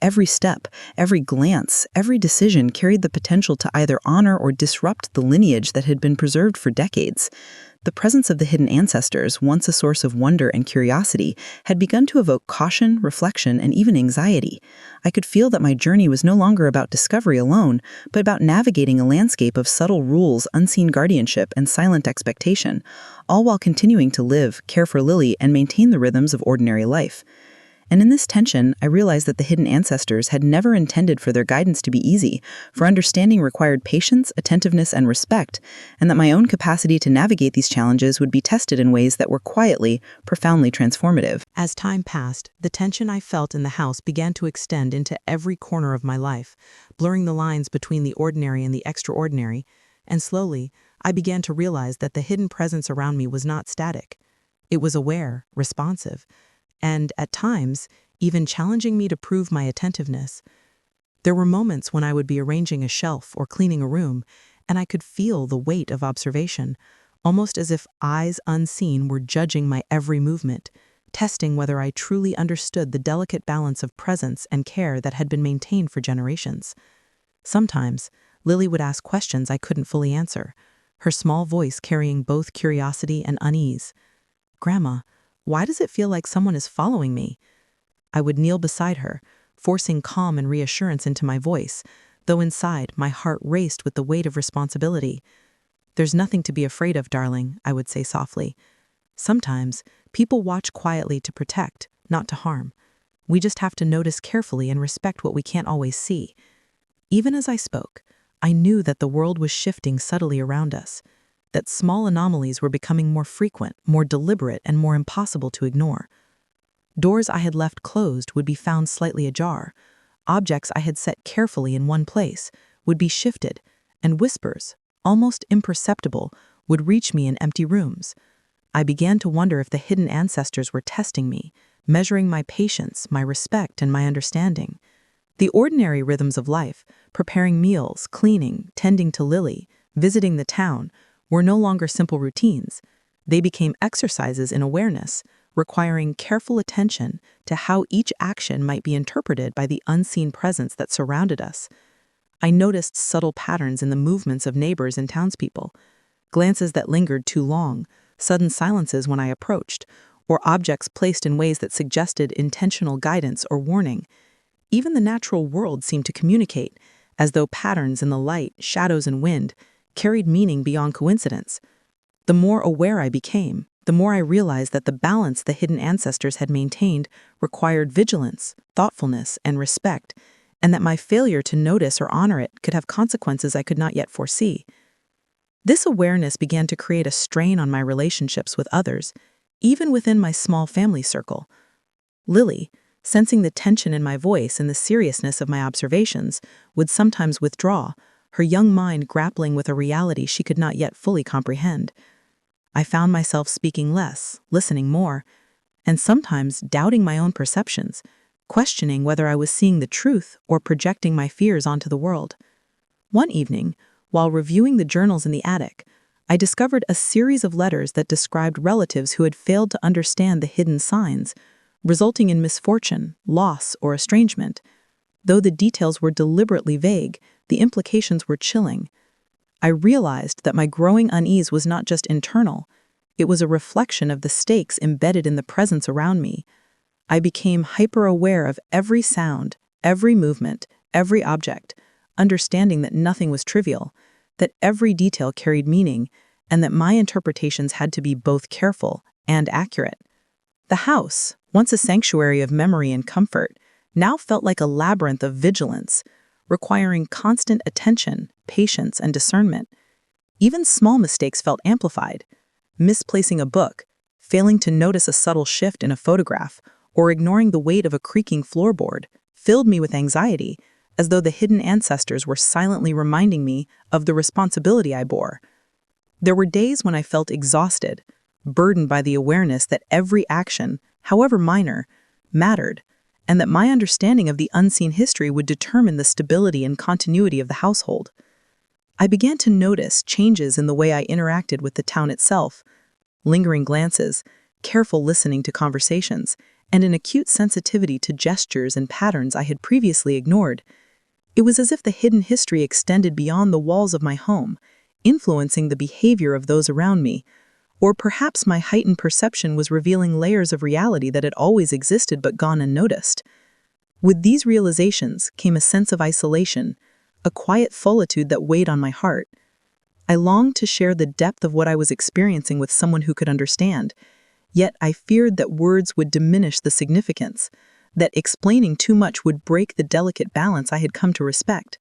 Every step, every glance, every decision carried the potential to either honor or disrupt the lineage that had been preserved for decades. The presence of the hidden ancestors, once a source of wonder and curiosity, had begun to evoke caution, reflection, and even anxiety. I could feel that my journey was no longer about discovery alone, but about navigating a landscape of subtle rules, unseen guardianship, and silent expectation, all while continuing to live, care for Lily, and maintain the rhythms of ordinary life. And in this tension, I realized that the hidden ancestors had never intended for their guidance to be easy, for understanding required patience, attentiveness, and respect, and that my own capacity to navigate these challenges would be tested in ways that were quietly, profoundly transformative. As time passed, the tension I felt in the house began to extend into every corner of my life, blurring the lines between the ordinary and the extraordinary, and slowly, I began to realize that the hidden presence around me was not static. It was aware, responsive, and, at times, even challenging me to prove my attentiveness. There were moments when I would be arranging a shelf or cleaning a room, and I could feel the weight of observation, almost as if eyes unseen were judging my every movement, testing whether I truly understood the delicate balance of presence and care that had been maintained for generations. Sometimes, Lily would ask questions I couldn't fully answer, her small voice carrying both curiosity and unease. "Grandma, why does it feel like someone is following me?" I would kneel beside her, forcing calm and reassurance into my voice, though inside my heart raced with the weight of responsibility. "There's nothing to be afraid of, darling," I would say softly. "Sometimes people watch quietly to protect, not to harm. We just have to notice carefully and respect what we can't always see." Even as I spoke, I knew that the world was shifting subtly around us, that small anomalies were becoming more frequent, more deliberate, and more impossible to ignore. Doors I had left closed would be found slightly ajar. Objects I had set carefully in one place would be shifted, and whispers, almost imperceptible, would reach me in empty rooms. I began to wonder if the hidden ancestors were testing me, measuring my patience, my respect, and my understanding. The ordinary rhythms of life, preparing meals, cleaning, tending to Lily, visiting the town, were no longer simple routines. They became exercises in awareness, requiring careful attention to how each action might be interpreted by the unseen presence that surrounded us. I noticed subtle patterns in the movements of neighbors and townspeople, glances that lingered too long, sudden silences when I approached, or objects placed in ways that suggested intentional guidance or warning. Even the natural world seemed to communicate, as though patterns in the light, shadows, and wind carried meaning beyond coincidence. The more aware I became, the more I realized that the balance the hidden ancestors had maintained required vigilance, thoughtfulness, and respect, and that my failure to notice or honor it could have consequences I could not yet foresee. This awareness began to create a strain on my relationships with others, even within my small family circle. Lily, sensing the tension in my voice and the seriousness of my observations, would sometimes withdraw, her young mind grappling with a reality she could not yet fully comprehend. I found myself speaking less, listening more, and sometimes doubting my own perceptions, questioning whether I was seeing the truth or projecting my fears onto the world. One evening, while reviewing the journals in the attic, I discovered a series of letters that described relatives who had failed to understand the hidden signs, resulting in misfortune, loss, or estrangement. Though the details were deliberately vague, the implications were chilling. I realized that my growing unease was not just internal, it was a reflection of the stakes embedded in the presence around me. I became hyper-aware of every sound, every movement, every object, understanding that nothing was trivial. that every detail carried meaning, and that my interpretations had to be both careful and accurate. The house, once a sanctuary of memory and comfort, now felt like a labyrinth of vigilance, requiring constant attention, patience, and discernment. Even small mistakes felt amplified. Misplacing a book, failing to notice a subtle shift in a photograph, or ignoring the weight of a creaking floorboard filled me with anxiety, as though the hidden ancestors were silently reminding me of the responsibility I bore. There were days when I felt exhausted, burdened by the awareness that every action, however minor, mattered, and that my understanding of the unseen history would determine the stability and continuity of the household. I began to notice changes in the way I interacted with the town itself, lingering glances, careful listening to conversations, and an acute sensitivity to gestures and patterns I had previously ignored. It was as if the hidden history extended beyond the walls of my home, influencing the behavior of those around me. Or perhaps my heightened perception was revealing layers of reality that had always existed but gone unnoticed. With these realizations came a sense of isolation, a quiet solitude that weighed on my heart. I longed to share the depth of what I was experiencing with someone who could understand, yet I feared that words would diminish the significance, that explaining too much would break the delicate balance I had come to respect.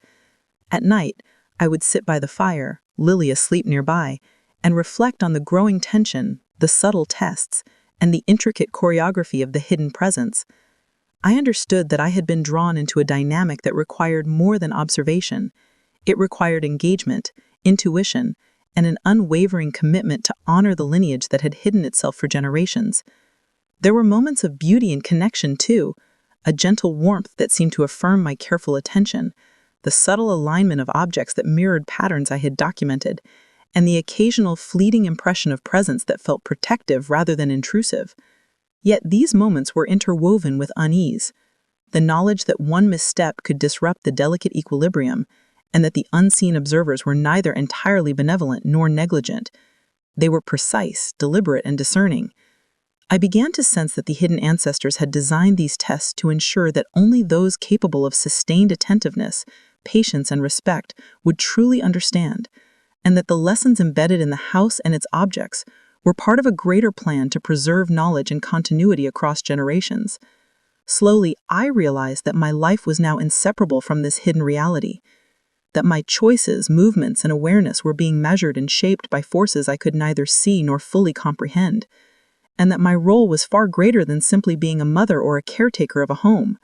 At night, I would sit by the fire, Lily asleep nearby, and reflect on the growing tension, the subtle tests, and the intricate choreography of the hidden presence. I understood that I had been drawn into a dynamic that required more than observation. It required engagement, intuition, and an unwavering commitment to honor the lineage that had hidden itself for generations. There were moments of beauty and connection, too, a gentle warmth that seemed to affirm my careful attention, the subtle alignment of objects that mirrored patterns I had documented, and the occasional fleeting impression of presence that felt protective rather than intrusive. Yet these moments were interwoven with unease, the knowledge that one misstep could disrupt the delicate equilibrium, and that the unseen observers were neither entirely benevolent nor negligent. They were precise, deliberate, and discerning. I began to sense that the hidden ancestors had designed these tests to ensure that only those capable of sustained attentiveness, patience, and respect would truly understand, and that the lessons embedded in the house and its objects were part of a greater plan to preserve knowledge and continuity across generations. Slowly, I realized that my life was now inseparable from this hidden reality, that my choices, movements, and awareness were being measured and shaped by forces I could neither see nor fully comprehend, and that my role was far greater than simply being a mother or a caretaker of a home.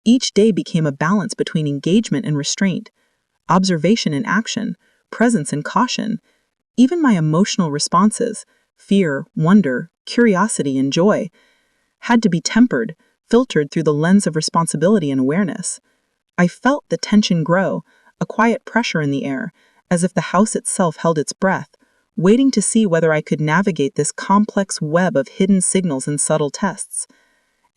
Each day became a balance between engagement and restraint, observation and action, presence and caution. Even my emotional responses, fear, wonder, curiosity, and joy, had to be tempered, filtered through the lens of responsibility and awareness. I felt the tension grow, a quiet pressure in the air, as if the house itself held its breath, waiting to see whether I could navigate this complex web of hidden signals and subtle tests.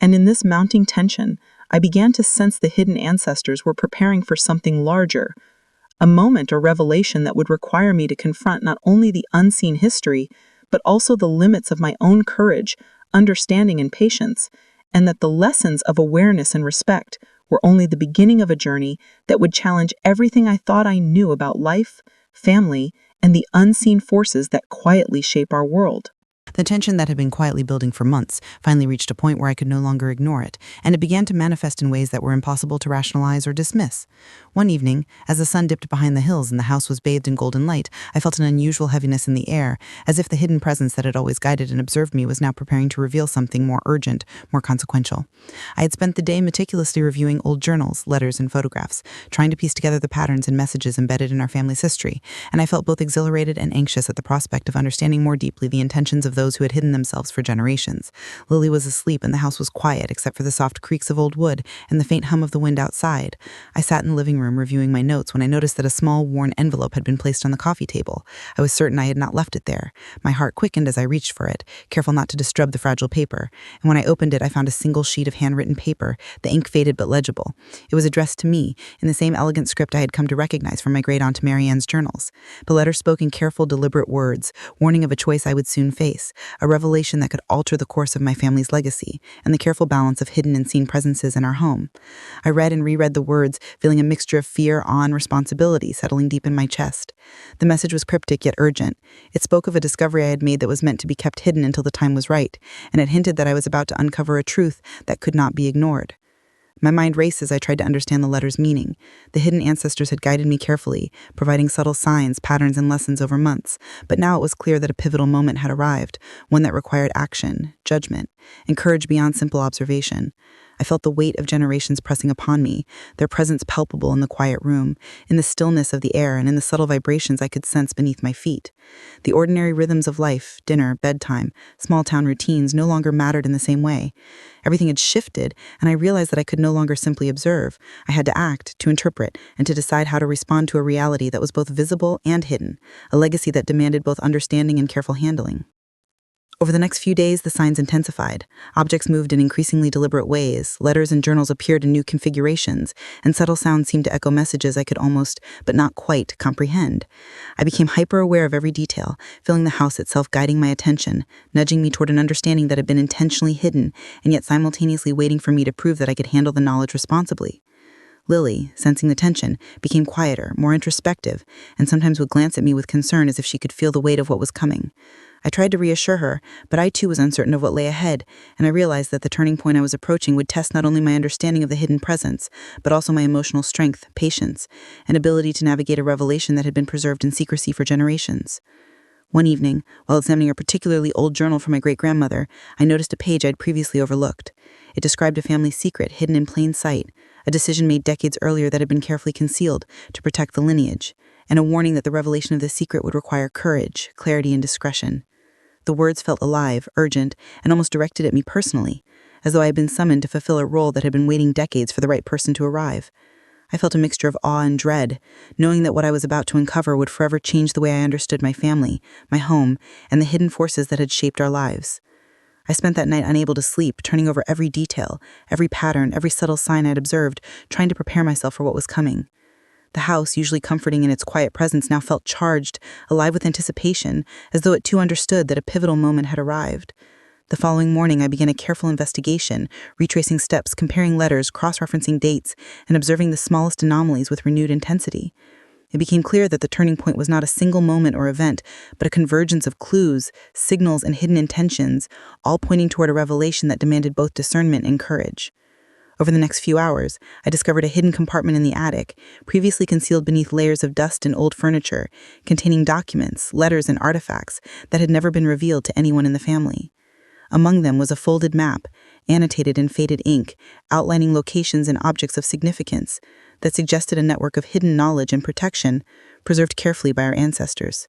And in this mounting tension, I began to sense the hidden ancestors were preparing for something larger, a moment or revelation that would require me to confront not only the unseen history, but also the limits of my own courage, understanding, and patience, and that the lessons of awareness and respect were only the beginning of a journey that would challenge everything I thought I knew about life, family, and the unseen forces that quietly shape our world. The tension that had been quietly building for months finally reached a point where I could no longer ignore it, and it began to manifest in ways that were impossible to rationalize or dismiss. One evening, as the sun dipped behind the hills and the house was bathed in golden light, I felt an unusual heaviness in the air, as if the hidden presence that had always guided and observed me was now preparing to reveal something more urgent, more consequential. I had spent the day meticulously reviewing old journals, letters, and photographs, trying to piece together the patterns and messages embedded in our family's history, and I felt both exhilarated and anxious at the prospect of understanding more deeply the intentions of those who had hidden themselves for generations. Lily was asleep and the house was quiet except for the soft creaks of old wood and the faint hum of the wind outside. I sat in the living room reviewing my notes when I noticed that a small worn envelope had been placed on the coffee table. I was certain I had not left it there. My heart quickened as I reached for it, careful not to disturb the fragile paper, and when I opened it I found a single sheet of handwritten paper, the ink faded but legible. It was addressed to me, in the same elegant script I had come to recognize from my great-aunt Marianne's journals. The letter spoke in careful, deliberate words, warning of a choice I would soon face. place, a revelation that could alter the course of my family's legacy, and the careful balance of hidden and seen presences in our home. I read and reread the words, feeling a mixture of fear, awe, and responsibility settling deep in my chest. The message was cryptic yet urgent. It spoke of a discovery I had made that was meant to be kept hidden until the time was right, and it hinted that I was about to uncover a truth that could not be ignored. My mind raced as I tried to understand the letter's meaning. The hidden ancestors had guided me carefully, providing subtle signs, patterns, and lessons over months, but now it was clear that a pivotal moment had arrived, one that required action, judgment, and courage beyond simple observation. I felt the weight of generations pressing upon me, their presence palpable in the quiet room, in the stillness of the air, and in the subtle vibrations I could sense beneath my feet. The ordinary rhythms of life, dinner, bedtime, small-town routines, no longer mattered in the same way. Everything had shifted, and I realized that I could no longer simply observe. I had to act, to interpret, and to decide how to respond to a reality that was both visible and hidden, a legacy that demanded both understanding and careful handling. Over the next few days, the signs intensified. Objects moved in increasingly deliberate ways, letters and journals appeared in new configurations, and subtle sounds seemed to echo messages I could almost, but not quite, comprehend. I became hyper-aware of every detail, feeling the house itself guiding my attention, nudging me toward an understanding that had been intentionally hidden, and yet simultaneously waiting for me to prove that I could handle the knowledge responsibly. Lily, sensing the tension, became quieter, more introspective, and sometimes would glance at me with concern as if she could feel the weight of what was coming. I tried to reassure her, but I too was uncertain of what lay ahead, and I realized that the turning point I was approaching would test not only my understanding of the hidden presence, but also my emotional strength, patience, and ability to navigate a revelation that had been preserved in secrecy for generations. One evening, while examining a particularly old journal from my great-grandmother, I noticed a page I'd previously overlooked. It described a family secret hidden in plain sight, a decision made decades earlier that had been carefully concealed to protect the lineage, and a warning that the revelation of the secret would require courage, clarity, and discretion. The words felt alive, urgent, and almost directed at me personally, as though I had been summoned to fulfill a role that had been waiting decades for the right person to arrive. I felt a mixture of awe and dread, knowing that what I was about to uncover would forever change the way I understood my family, my home, and the hidden forces that had shaped our lives. I spent that night unable to sleep, turning over every detail, every pattern, every subtle sign I'd observed, trying to prepare myself for what was coming. The house, usually comforting in its quiet presence, now felt charged, alive with anticipation, as though it too understood that a pivotal moment had arrived. The following morning, I began a careful investigation, retracing steps, comparing letters, cross-referencing dates, and observing the smallest anomalies with renewed intensity. It became clear that the turning point was not a single moment or event, but a convergence of clues, signals, and hidden intentions, all pointing toward a revelation that demanded both discernment and courage. Over the next few hours, I discovered a hidden compartment in the attic, previously concealed beneath layers of dust and old furniture, containing documents, letters, and artifacts that had never been revealed to anyone in the family. Among them was a folded map, annotated in faded ink, outlining locations and objects of significance that suggested a network of hidden knowledge and protection, preserved carefully by our ancestors.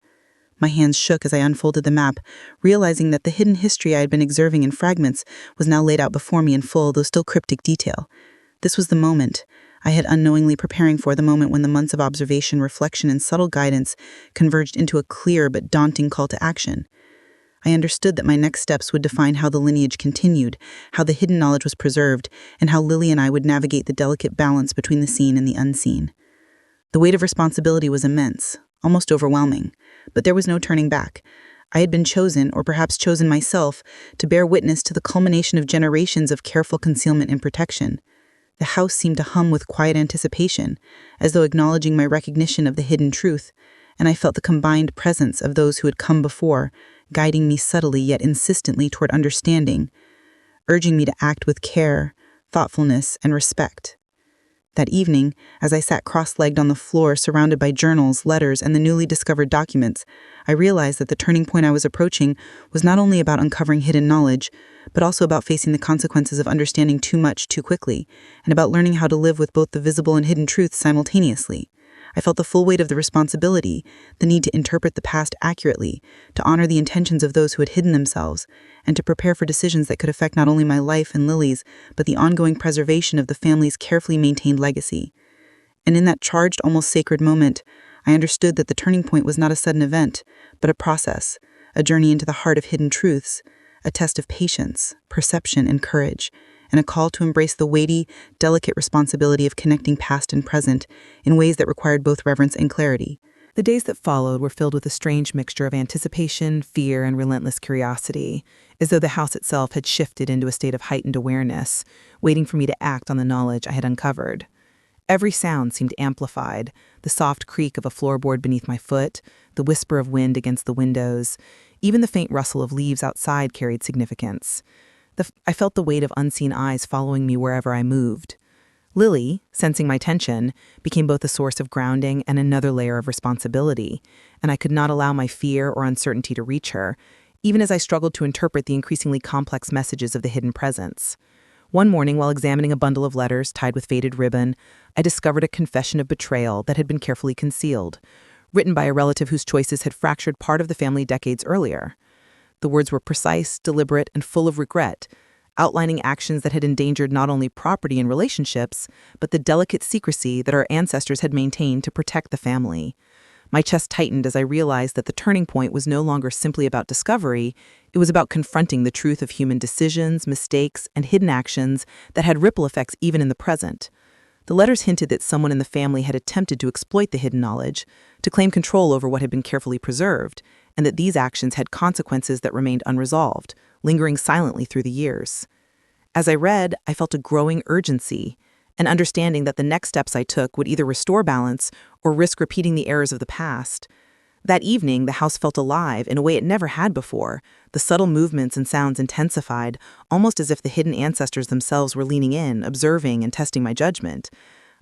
My hands shook as I unfolded the map, realizing that the hidden history I had been observing in fragments was now laid out before me in full, though still cryptic detail. This was the moment I had unknowingly preparing for, the moment when the months of observation, reflection, and subtle guidance converged into a clear but daunting call to action. I understood that my next steps would define how the lineage continued, how the hidden knowledge was preserved, and how Lily and I would navigate the delicate balance between the seen and the unseen. The weight of responsibility was immense, almost overwhelming, but there was no turning back. I had been chosen, or perhaps chosen myself, to bear witness to the culmination of generations of careful concealment and protection. The house seemed to hum with quiet anticipation, as though acknowledging my recognition of the hidden truth, and I felt the combined presence of those who had come before, guiding me subtly yet insistently toward understanding, urging me to act with care, thoughtfulness, and respect. That evening, as I sat cross-legged on the floor surrounded by journals, letters, and the newly discovered documents, I realized that the turning point I was approaching was not only about uncovering hidden knowledge, but also about facing the consequences of understanding too much too quickly, and about learning how to live with both the visible and hidden truths simultaneously. I felt the full weight of the responsibility, the need to interpret the past accurately, to honor the intentions of those who had hidden themselves, and to prepare for decisions that could affect not only my life and Lily's, but the ongoing preservation of the family's carefully maintained legacy. And in that charged, almost sacred moment, I understood that the turning point was not a sudden event, but a process, a journey into the heart of hidden truths, a test of patience, perception, and courage, and a call to embrace the weighty, delicate responsibility of connecting past and present in ways that required both reverence and clarity. The days that followed were filled with a strange mixture of anticipation, fear, and relentless curiosity, as though the house itself had shifted into a state of heightened awareness, waiting for me to act on the knowledge I had uncovered. Every sound seemed amplified, the soft creak of a floorboard beneath my foot, the whisper of wind against the windows, even the faint rustle of leaves outside carried significance. I felt the weight of unseen eyes following me wherever I moved. Lily, sensing my tension, became both a source of grounding and another layer of responsibility, and I could not allow my fear or uncertainty to reach her, even as I struggled to interpret the increasingly complex messages of the hidden presence. One morning, while examining a bundle of letters tied with faded ribbon, I discovered a confession of betrayal that had been carefully concealed, written by a relative whose choices had fractured part of the family decades earlier. The words were precise, deliberate, and full of regret, outlining actions that had endangered not only property and relationships, but the delicate secrecy that our ancestors had maintained to protect the family. My chest tightened as I realized that the turning point was no longer simply about discovery, it was about confronting the truth of human decisions, mistakes, and hidden actions that had ripple effects even in the present. The letters hinted that someone in the family had attempted to exploit the hidden knowledge, to claim control over what had been carefully preserved, and that these actions had consequences that remained unresolved, lingering silently through the years. As I read, I felt a growing urgency, an understanding that the next steps I took would either restore balance or risk repeating the errors of the past. That evening, the house felt alive in a way it never had before. The subtle movements and sounds intensified, almost as if the hidden ancestors themselves were leaning in, observing and testing my judgment.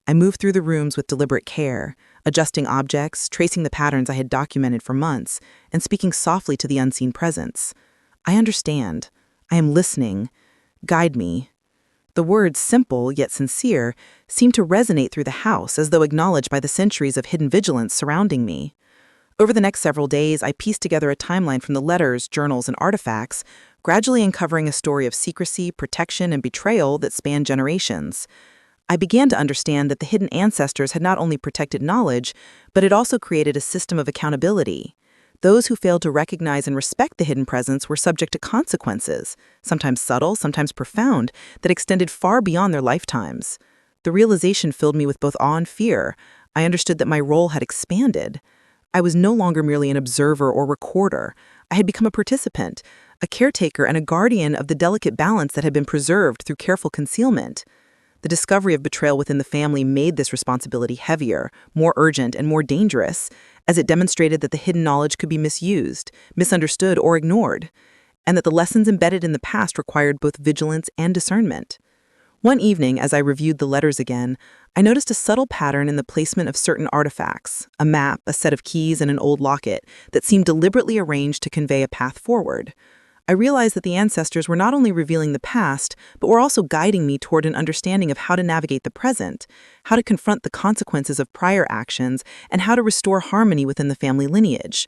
I moved through the rooms with deliberate care, adjusting objects, tracing the patterns I had documented for months, and speaking softly to the unseen presence. I understand. I am listening. Guide me. The words, simple yet sincere, seemed to resonate through the house as though acknowledged by the centuries of hidden vigilance surrounding me. Over the next several days, I pieced together a timeline from the letters, journals, and artifacts, gradually uncovering a story of secrecy, protection, and betrayal that spanned generations. I began to understand that the hidden ancestors had not only protected knowledge, but had also created a system of accountability. Those who failed to recognize and respect the hidden presence were subject to consequences, sometimes subtle, sometimes profound, that extended far beyond their lifetimes. The realization filled me with both awe and fear. I understood that my role had expanded. I was no longer merely an observer or recorder. I had become a participant, a caretaker and a guardian of the delicate balance that had been preserved through careful concealment. The discovery of betrayal within the family made this responsibility heavier, more urgent, and more dangerous, as it demonstrated that the hidden knowledge could be misused, misunderstood, or ignored, and that the lessons embedded in the past required both vigilance and discernment. One evening, as I reviewed the letters again, I noticed a subtle pattern in the placement of certain artifacts, a map, a set of keys, and an old locket that seemed deliberately arranged to convey a path forward. I realized that the ancestors were not only revealing the past, but were also guiding me toward an understanding of how to navigate the present, how to confront the consequences of prior actions, and how to restore harmony within the family lineage.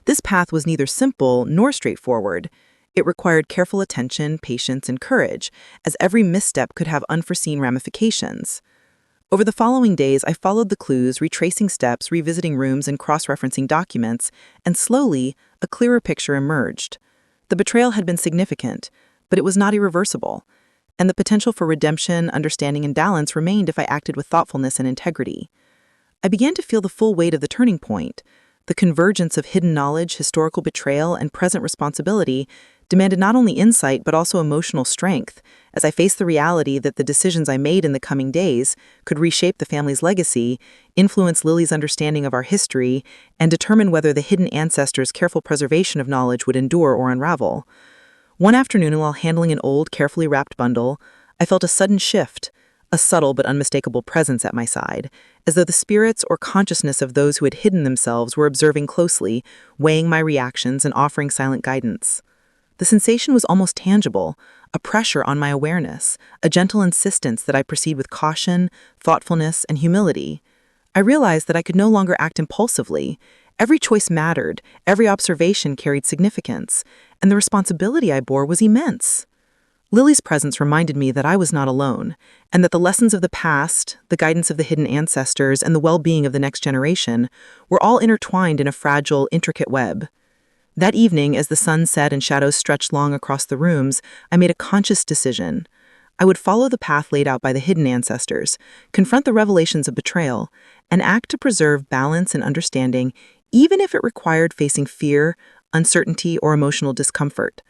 This path was neither simple nor straightforward. It required careful attention, patience, and courage, as every misstep could have unforeseen ramifications. Over the following days, I followed the clues, retracing steps, revisiting rooms, and cross-referencing documents, and slowly, a clearer picture emerged. The betrayal had been significant, but it was not irreversible, and the potential for redemption, understanding, and balance remained if I acted with thoughtfulness and integrity. I began to feel the full weight of the turning point. The convergence of hidden knowledge, historical betrayal, and present responsibility demanded not only insight but also emotional strength, as I faced the reality that the decisions I made in the coming days could reshape the family's legacy, influence Lily's understanding of our history, and determine whether the hidden ancestors' careful preservation of knowledge would endure or unravel. One afternoon, while handling an old, carefully wrapped bundle, I felt a sudden shift, a subtle but unmistakable presence at my side, as though the spirits or consciousness of those who had hidden themselves were observing closely, weighing my reactions and offering silent guidance. The sensation was almost tangible, a pressure on my awareness, a gentle insistence that I proceed with caution, thoughtfulness, and humility. I realized that I could no longer act impulsively. Every choice mattered, every observation carried significance, and the responsibility I bore was immense. Lily's presence reminded me that I was not alone, and that the lessons of the past, the guidance of the hidden ancestors, and the well-being of the next generation were all intertwined in a fragile, intricate web. That evening, as the sun set and shadows stretched long across the rooms, I made a conscious decision. I would follow the path laid out by the hidden ancestors, confront the revelations of betrayal, and act to preserve balance and understanding, even if it required facing fear, uncertainty, or emotional discomfort.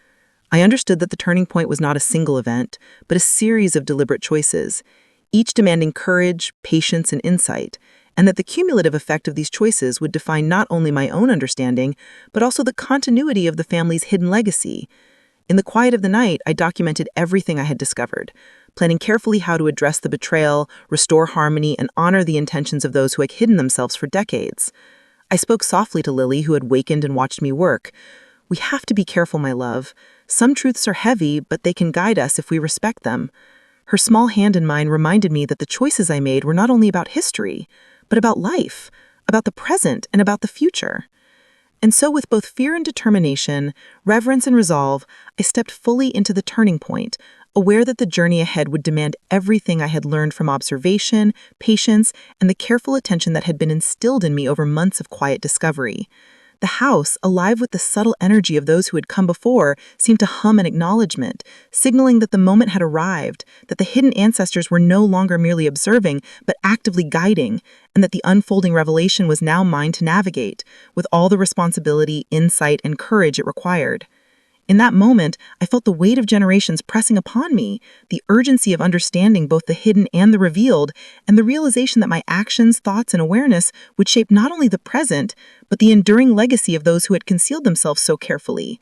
I understood that the turning point was not a single event, but a series of deliberate choices, each demanding courage, patience, and insight, and that the cumulative effect of these choices would define not only my own understanding, but also the continuity of the family's hidden legacy. In the quiet of the night, I documented everything I had discovered, planning carefully how to address the betrayal, restore harmony, and honor the intentions of those who had hidden themselves for decades. I spoke softly to Lily, who had wakened and watched me work. "We have to be careful, my love. Some truths are heavy, but they can guide us if we respect them." Her small hand in mine reminded me that the choices I made were not only about history, but about life, about the present, and about the future. And so with both fear and determination, reverence and resolve, I stepped fully into the turning point, aware that the journey ahead would demand everything I had learned from observation, patience, and the careful attention that had been instilled in me over months of quiet discovery. The house, alive with the subtle energy of those who had come before, seemed to hum an acknowledgement, signaling that the moment had arrived, that the hidden ancestors were no longer merely observing, but actively guiding, and that the unfolding revelation was now mine to navigate, with all the responsibility, insight, and courage it required. In that moment, I felt the weight of generations pressing upon me, the urgency of understanding both the hidden and the revealed, and the realization that my actions, thoughts, and awareness would shape not only the present, but the enduring legacy of those who had concealed themselves so carefully,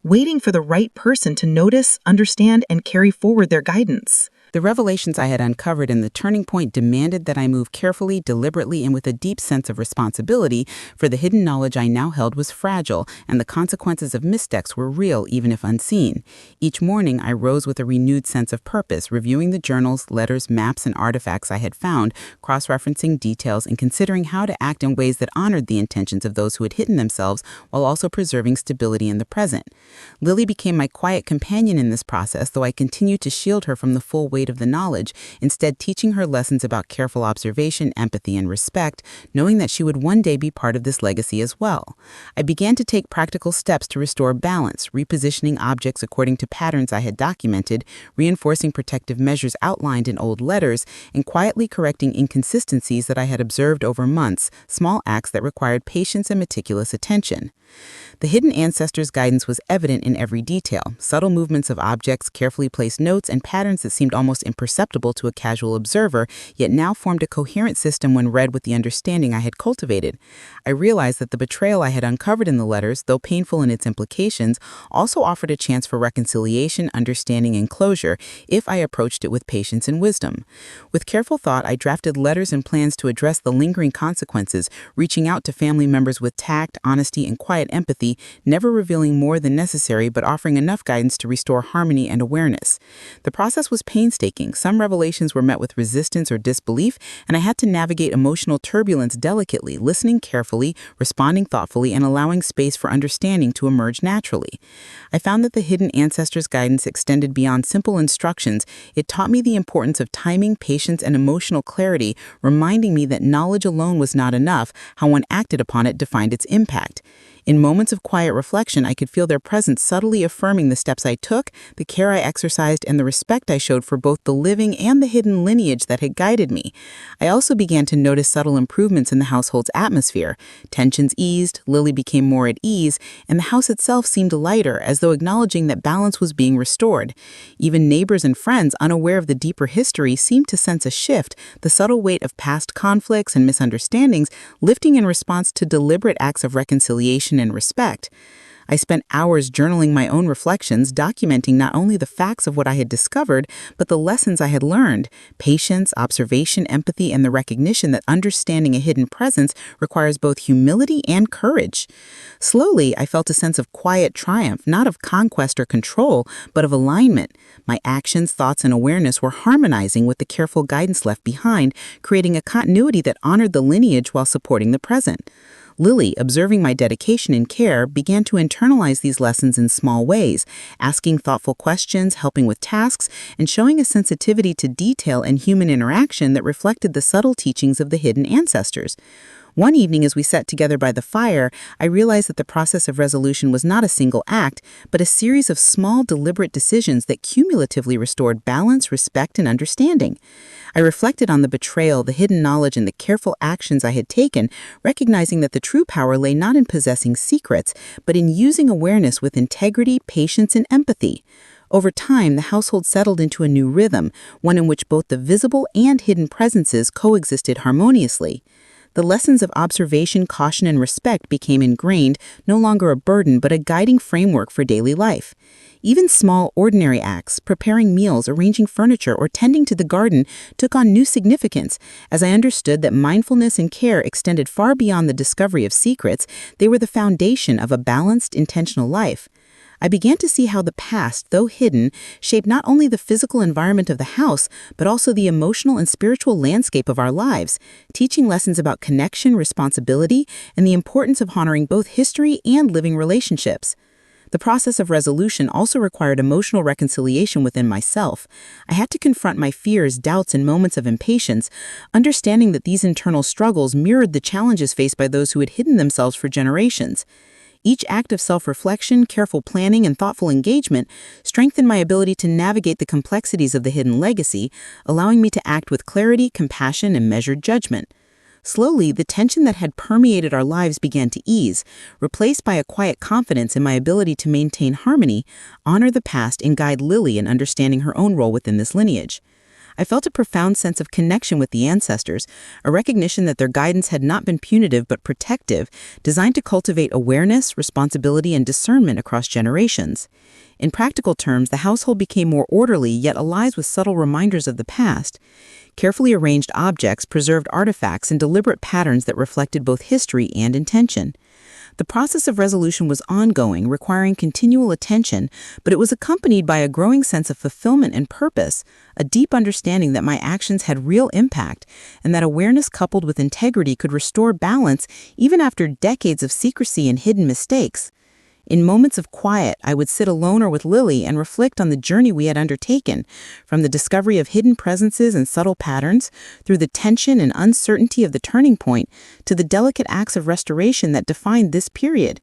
waiting for the right person to notice, understand, and carry forward their guidance. The revelations I had uncovered in the turning point demanded that I move carefully, deliberately, and with a deep sense of responsibility, for the hidden knowledge I now held was fragile, and the consequences of missteps were real, even if unseen. Each morning, I rose with a renewed sense of purpose, reviewing the journals, letters, maps, and artifacts I had found, cross-referencing details, and considering how to act in ways that honored the intentions of those who had hidden themselves, while also preserving stability in the present. Lily became my quiet companion in this process, though I continued to shield her from the full weight of the knowledge, instead teaching her lessons about careful observation, empathy, and respect, knowing that she would one day be part of this legacy as well. I began to take practical steps to restore balance, repositioning objects according to patterns I had documented, reinforcing protective measures outlined in old letters, and quietly correcting inconsistencies that I had observed over months, small acts that required patience and meticulous attention. The hidden ancestors' guidance was evident in every detail, subtle movements of objects, carefully placed notes, and patterns that seemed almost imperceptible to a casual observer, yet now formed a coherent system when read with the understanding I had cultivated. I realized that the betrayal I had uncovered in the letters, though painful in its implications, also offered a chance for reconciliation, understanding, and closure if I approached it with patience and wisdom. With careful thought, I drafted letters and plans to address the lingering consequences, reaching out to family members with tact, honesty, and quiet empathy, never revealing more than necessary but offering enough guidance to restore harmony and awareness. The process was painstaking. Some revelations were met with resistance or disbelief, and I had to navigate emotional turbulence delicately, listening carefully, responding thoughtfully, and allowing space for understanding to emerge naturally. I found that the hidden ancestors' guidance extended beyond simple instructions. It taught me the importance of timing, patience, and emotional clarity, reminding me that knowledge alone was not enough, how one acted upon it defined its impact. In moments of quiet reflection, I could feel their presence subtly affirming the steps I took, the care I exercised, and the respect I showed for both the living and the hidden lineage that had guided me. I also began to notice subtle improvements in the household's atmosphere. Tensions eased, Lily became more at ease, and the house itself seemed lighter, as though acknowledging that balance was being restored. Even neighbors and friends, unaware of the deeper history, seemed to sense a shift, the subtle weight of past conflicts and misunderstandings lifting in response to deliberate acts of reconciliation and respect. I spent hours journaling my own reflections, documenting not only the facts of what I had discovered, but the lessons I had learned: patience, observation, empathy, and the recognition that understanding a hidden presence requires both humility and courage. Slowly, I felt a sense of quiet triumph, not of conquest or control, but of alignment. My actions, thoughts, and awareness were harmonizing with the careful guidance left behind, creating a continuity that honored the lineage while supporting the present. Lily, observing my dedication and care, began to internalize these lessons in small ways, asking thoughtful questions, helping with tasks, and showing a sensitivity to detail and human interaction that reflected the subtle teachings of the hidden ancestors. One evening, as we sat together by the fire, I realized that the process of resolution was not a single act, but a series of small, deliberate decisions that cumulatively restored balance, respect, and understanding. I reflected on the betrayal, the hidden knowledge, and the careful actions I had taken, recognizing that the true power lay not in possessing secrets, but in using awareness with integrity, patience, and empathy. Over time, the household settled into a new rhythm, one in which both the visible and hidden presences coexisted harmoniously. The lessons of observation, caution, and respect became ingrained, no longer a burden but a guiding framework for daily life. Even small, ordinary acts, preparing meals, arranging furniture, or tending to the garden, took on new significance. As I understood that mindfulness and care extended far beyond the discovery of secrets, they were the foundation of a balanced, intentional life. I began to see how the past, though hidden, shaped not only the physical environment of the house, but also the emotional and spiritual landscape of our lives, teaching lessons about connection, responsibility, and the importance of honoring both history and living relationships. The process of resolution also required emotional reconciliation within myself. I had to confront my fears, doubts, and moments of impatience, understanding that these internal struggles mirrored the challenges faced by those who had hidden themselves for generations. Each act of self-reflection, careful planning, and thoughtful engagement strengthened my ability to navigate the complexities of the hidden legacy, allowing me to act with clarity, compassion, and measured judgment. Slowly, the tension that had permeated our lives began to ease, replaced by a quiet confidence in my ability to maintain harmony, honor the past, and guide Lily in understanding her own role within this lineage. I felt a profound sense of connection with the ancestors, a recognition that their guidance had not been punitive but protective, designed to cultivate awareness, responsibility, and discernment across generations. In practical terms, the household became more orderly yet alive with subtle reminders of the past. Carefully arranged objects preserved artifacts and deliberate patterns that reflected both history and intention. The process of resolution was ongoing, requiring continual attention, but it was accompanied by a growing sense of fulfillment and purpose, a deep understanding that my actions had real impact, and that awareness coupled with integrity could restore balance even after decades of secrecy and hidden mistakes. In moments of quiet, I would sit alone or with Lily and reflect on the journey we had undertaken, from the discovery of hidden presences and subtle patterns, through the tension and uncertainty of the turning point, to the delicate acts of restoration that defined this period.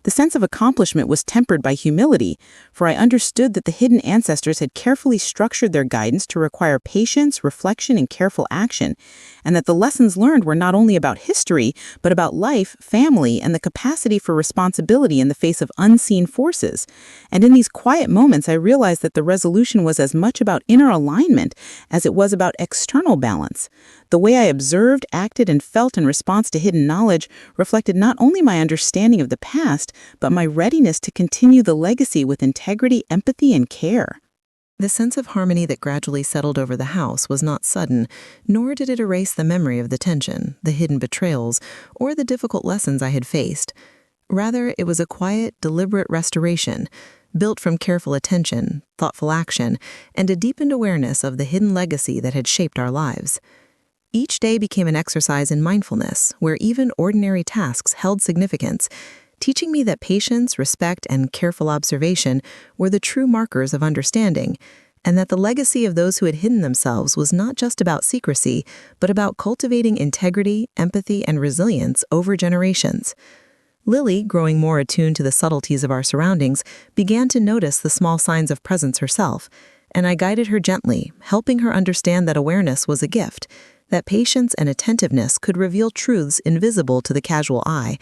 The sense of accomplishment was tempered by humility, for I understood that the hidden ancestors had carefully structured their guidance to require patience, reflection, and careful action, and that the lessons learned were not only about history, but about life, family, and the capacity for responsibility in the face of unseen forces. And in these quiet moments, I realized that the resolution was as much about inner alignment as it was about external balance. The way I observed, acted, and felt in response to hidden knowledge reflected not only my understanding of the past, but my readiness to continue the legacy with integrity, empathy, and care. The sense of harmony that gradually settled over the house was not sudden, nor did it erase the memory of the tension, the hidden betrayals, or the difficult lessons I had faced. Rather, it was a quiet, deliberate restoration, built from careful attention, thoughtful action, and a deepened awareness of the hidden legacy that had shaped our lives. Each day became an exercise in mindfulness, where even ordinary tasks held significance, teaching me that patience, respect, and careful observation were the true markers of understanding, and that the legacy of those who had hidden themselves was not just about secrecy, but about cultivating integrity, empathy, and resilience over generations. Lily, growing more attuned to the subtleties of our surroundings, began to notice the small signs of presence herself, and I guided her gently, helping her understand that awareness was a gift, that patience and attentiveness could reveal truths invisible to the casual eye,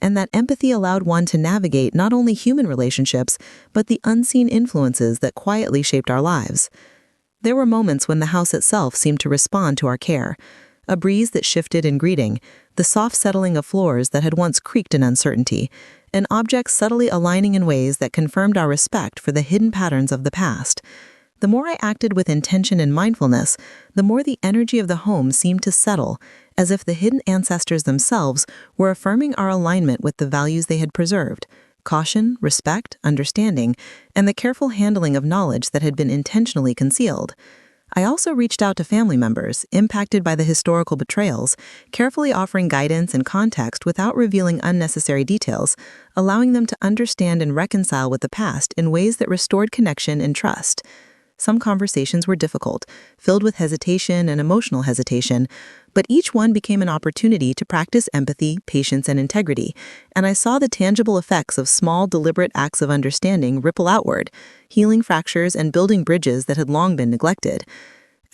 and that empathy allowed one to navigate not only human relationships, but the unseen influences that quietly shaped our lives. There were moments when the house itself seemed to respond to our care, a breeze that shifted in greeting, the soft settling of floors that had once creaked in uncertainty, and objects subtly aligning in ways that confirmed our respect for the hidden patterns of the past. The more I acted with intention and mindfulness, the more the energy of the home seemed to settle, as if the hidden ancestors themselves were affirming our alignment with the values they had preserved: caution, respect, understanding, and the careful handling of knowledge that had been intentionally concealed. I also reached out to family members impacted by the historical betrayals, carefully offering guidance and context without revealing unnecessary details, allowing them to understand and reconcile with the past in ways that restored connection and trust. Some conversations were difficult, filled with hesitation and emotional hesitation, but each one became an opportunity to practice empathy, patience, and integrity, and I saw the tangible effects of small, deliberate acts of understanding ripple outward, healing fractures and building bridges that had long been neglected.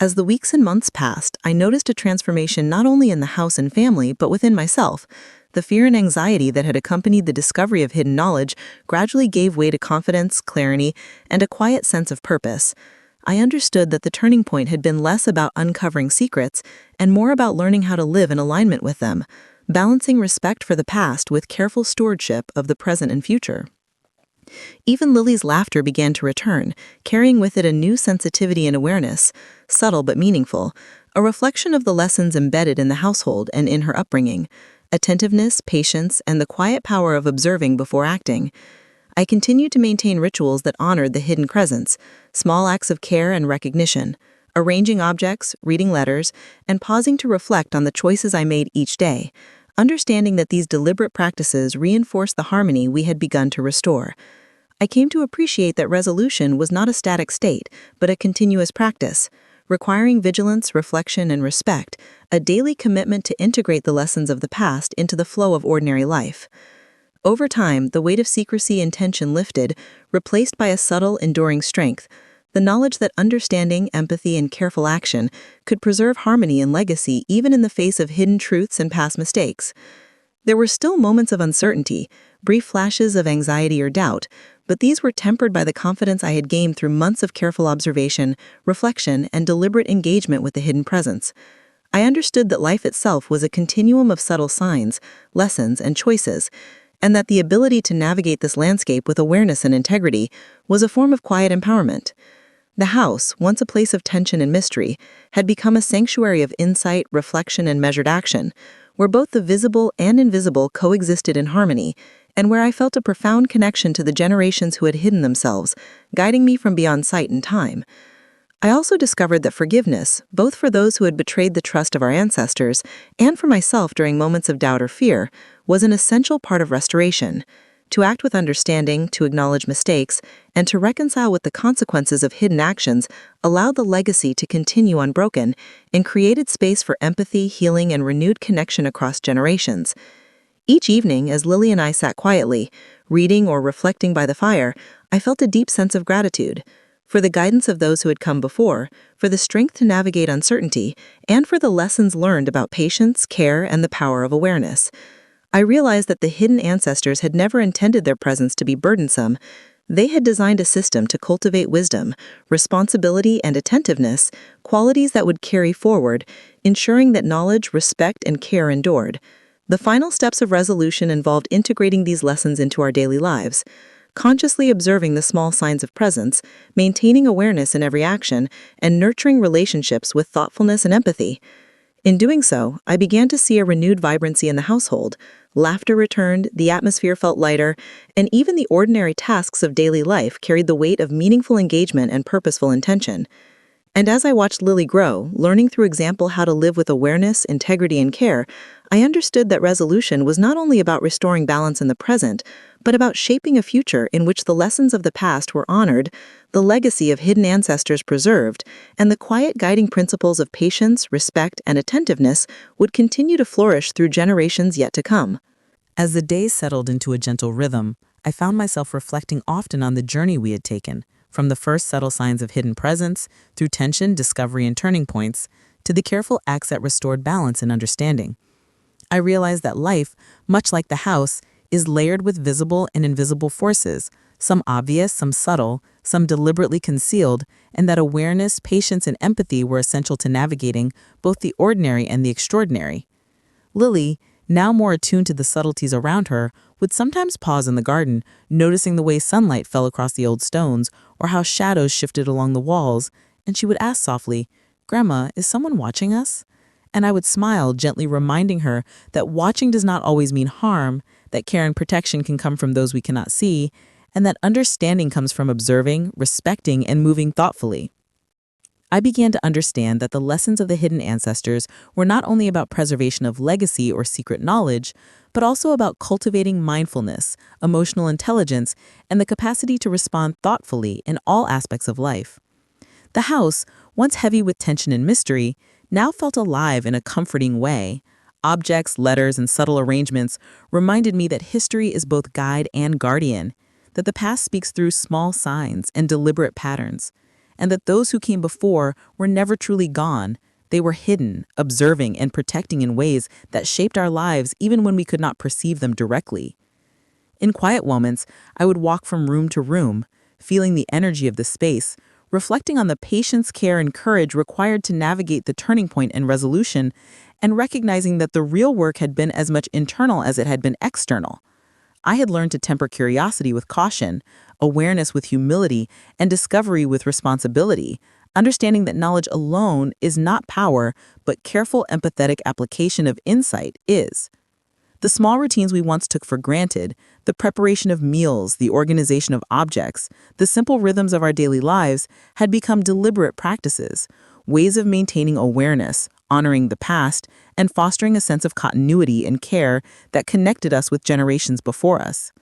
As the weeks and months passed, I noticed a transformation not only in the house and family, but within myself. The fear and anxiety that had accompanied the discovery of hidden knowledge gradually gave way to confidence, clarity, and a quiet sense of purpose. I understood that the turning point had been less about uncovering secrets and more about learning how to live in alignment with them, balancing respect for the past with careful stewardship of the present and future. Even Lily's laughter began to return, carrying with it a new sensitivity and awareness, subtle but meaningful, a reflection of the lessons embedded in the household and in her upbringing, attentiveness, patience, and the quiet power of observing before acting. I continued to maintain rituals that honored the hidden presence, small acts of care and recognition, arranging objects, reading letters, and pausing to reflect on the choices I made each day, understanding that these deliberate practices reinforced the harmony we had begun to restore. I came to appreciate that resolution was not a static state, but a continuous practice, requiring vigilance, reflection, and respect, a daily commitment to integrate the lessons of the past into the flow of ordinary life. Over time, the weight of secrecy and tension lifted, replaced by a subtle, enduring strength, the knowledge that understanding, empathy, and careful action could preserve harmony and legacy even in the face of hidden truths and past mistakes. There were still moments of uncertainty, brief flashes of anxiety or doubt, but these were tempered by the confidence I had gained through months of careful observation, reflection, and deliberate engagement with the hidden presence. I understood that life itself was a continuum of subtle signs, lessons, and choices, and that the ability to navigate this landscape with awareness and integrity was a form of quiet empowerment. The house, once a place of tension and mystery, had become a sanctuary of insight, reflection, and measured action, where both the visible and invisible coexisted in harmony, and where I felt a profound connection to the generations who had hidden themselves, guiding me from beyond sight and time. I also discovered that forgiveness, both for those who had betrayed the trust of our ancestors and for myself during moments of doubt or fear, was an essential part of restoration. To act with understanding, to acknowledge mistakes, and to reconcile with the consequences of hidden actions allowed the legacy to continue unbroken and created space for empathy, healing, and renewed connection across generations. Each evening, as Lily and I sat quietly, reading or reflecting by the fire, I felt a deep sense of gratitude for the guidance of those who had come before, for the strength to navigate uncertainty, and for the lessons learned about patience, care, and the power of awareness. I realized that the hidden ancestors had never intended their presence to be burdensome. They had designed a system to cultivate wisdom, responsibility, and attentiveness, qualities that would carry forward, ensuring that knowledge, respect, and care endured. The final steps of resolution involved integrating these lessons into our daily lives, consciously observing the small signs of presence, maintaining awareness in every action, and nurturing relationships with thoughtfulness and empathy. In doing so, I began to see a renewed vibrancy in the household. Laughter returned, the atmosphere felt lighter, and even the ordinary tasks of daily life carried the weight of meaningful engagement and purposeful intention. And as I watched Lily grow, learning through example how to live with awareness, integrity, and care, I understood that resolution was not only about restoring balance in the present, but about shaping a future in which the lessons of the past were honored, the legacy of hidden ancestors preserved, and the quiet guiding principles of patience, respect, and attentiveness would continue to flourish through generations yet to come. As the days settled into a gentle rhythm, I found myself reflecting often on the journey we had taken, from the first subtle signs of hidden presence, through tension, discovery, and turning points, to the careful acts that restored balance and understanding. I realized that life, much like the house, is layered with visible and invisible forces, some obvious, some subtle, some deliberately concealed, and that awareness, patience, and empathy were essential to navigating both the ordinary and the extraordinary. Lily, now more attuned to the subtleties around her, would sometimes pause in the garden, noticing the way sunlight fell across the old stones or how shadows shifted along the walls, and she would ask softly, "Grandma, is someone watching us?" And I would smile, gently reminding her that watching does not always mean harm, that care and protection can come from those we cannot see, and that understanding comes from observing, respecting, and moving thoughtfully. I began to understand that the lessons of the hidden ancestors were not only about preservation of legacy or secret knowledge, but also about cultivating mindfulness, emotional intelligence, and the capacity to respond thoughtfully in all aspects of life. The house, once heavy with tension and mystery, now felt alive in a comforting way. Objects, letters, and subtle arrangements reminded me that history is both guide and guardian, that the past speaks through small signs and deliberate patterns, and that those who came before were never truly gone. They were hidden, observing, and protecting in ways that shaped our lives even when we could not perceive them directly. In quiet moments, I would walk from room to room, feeling the energy of the space, reflecting on the patience, care, and courage required to navigate the turning point and resolution, and recognizing that the real work had been as much internal as it had been external. I had learned to temper curiosity with caution, awareness with humility, and discovery with responsibility, understanding that knowledge alone is not power, but careful, empathetic application of insight is. The small routines we once took for granted, the preparation of meals, the organization of objects, the simple rhythms of our daily lives had become deliberate practices, ways of maintaining awareness, honoring the past, and fostering a sense of continuity and care that connected us with generations before us.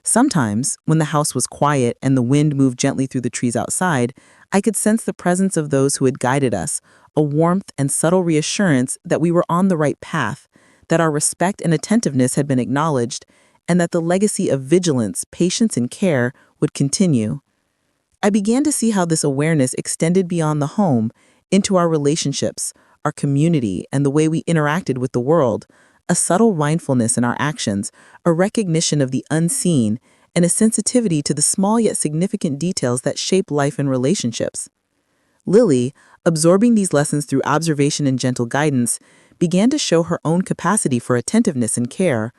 Sometimes, when the house was quiet and the wind moved gently through the trees outside, I could sense the presence of those who had guided us, a warmth and subtle reassurance that we were on the right path, that our respect and attentiveness had been acknowledged, and that the legacy of vigilance, patience, and care would continue. I began to see how this awareness extended beyond the home, into our relationships, our community, and the way we interacted with the world, a subtle mindfulness in our actions, a recognition of the unseen, and a sensitivity to the small yet significant details that shape life and relationships. Lily, absorbing these lessons through observation and gentle guidance, began to show her own capacity for attentiveness and care,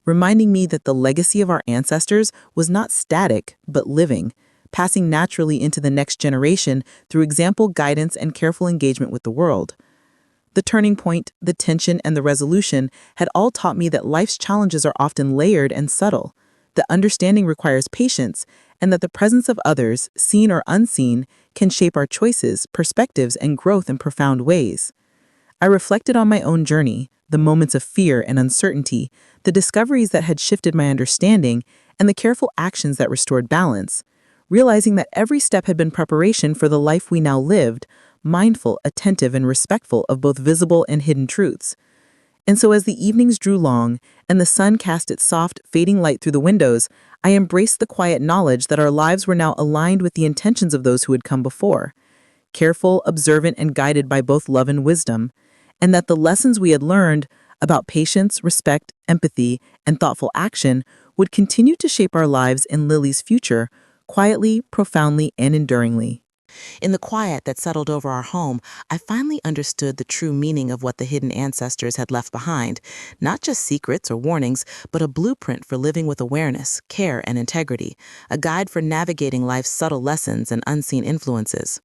reminding me that the legacy of our ancestors was not static, but living, passing naturally into the next generation through example, guidance, and careful engagement with the world. The turning point, the tension, and the resolution had all taught me that life's challenges are often layered and subtle, that understanding requires patience, and that the presence of others, seen or unseen, can shape our choices, perspectives, and growth in profound ways. I reflected on my own journey, the moments of fear and uncertainty, the discoveries that had shifted my understanding, and the careful actions that restored balance, realizing that every step had been preparation for the life we now lived, mindful, attentive, and respectful of both visible and hidden truths. And so as the evenings drew long and the sun cast its soft, fading light through the windows, I embraced the quiet knowledge that our lives were now aligned with the intentions of those who had come before, careful, observant, and guided by both love and wisdom, and that the lessons we had learned about patience, respect, empathy, and thoughtful action would continue to shape our lives in Lily's future, quietly, profoundly, and enduringly. In the quiet that settled over our home, I finally understood the true meaning of what the hidden ancestors had left behind. Not just secrets or warnings, but a blueprint for living with awareness, care, and integrity, a guide for navigating life's subtle lessons and unseen influences.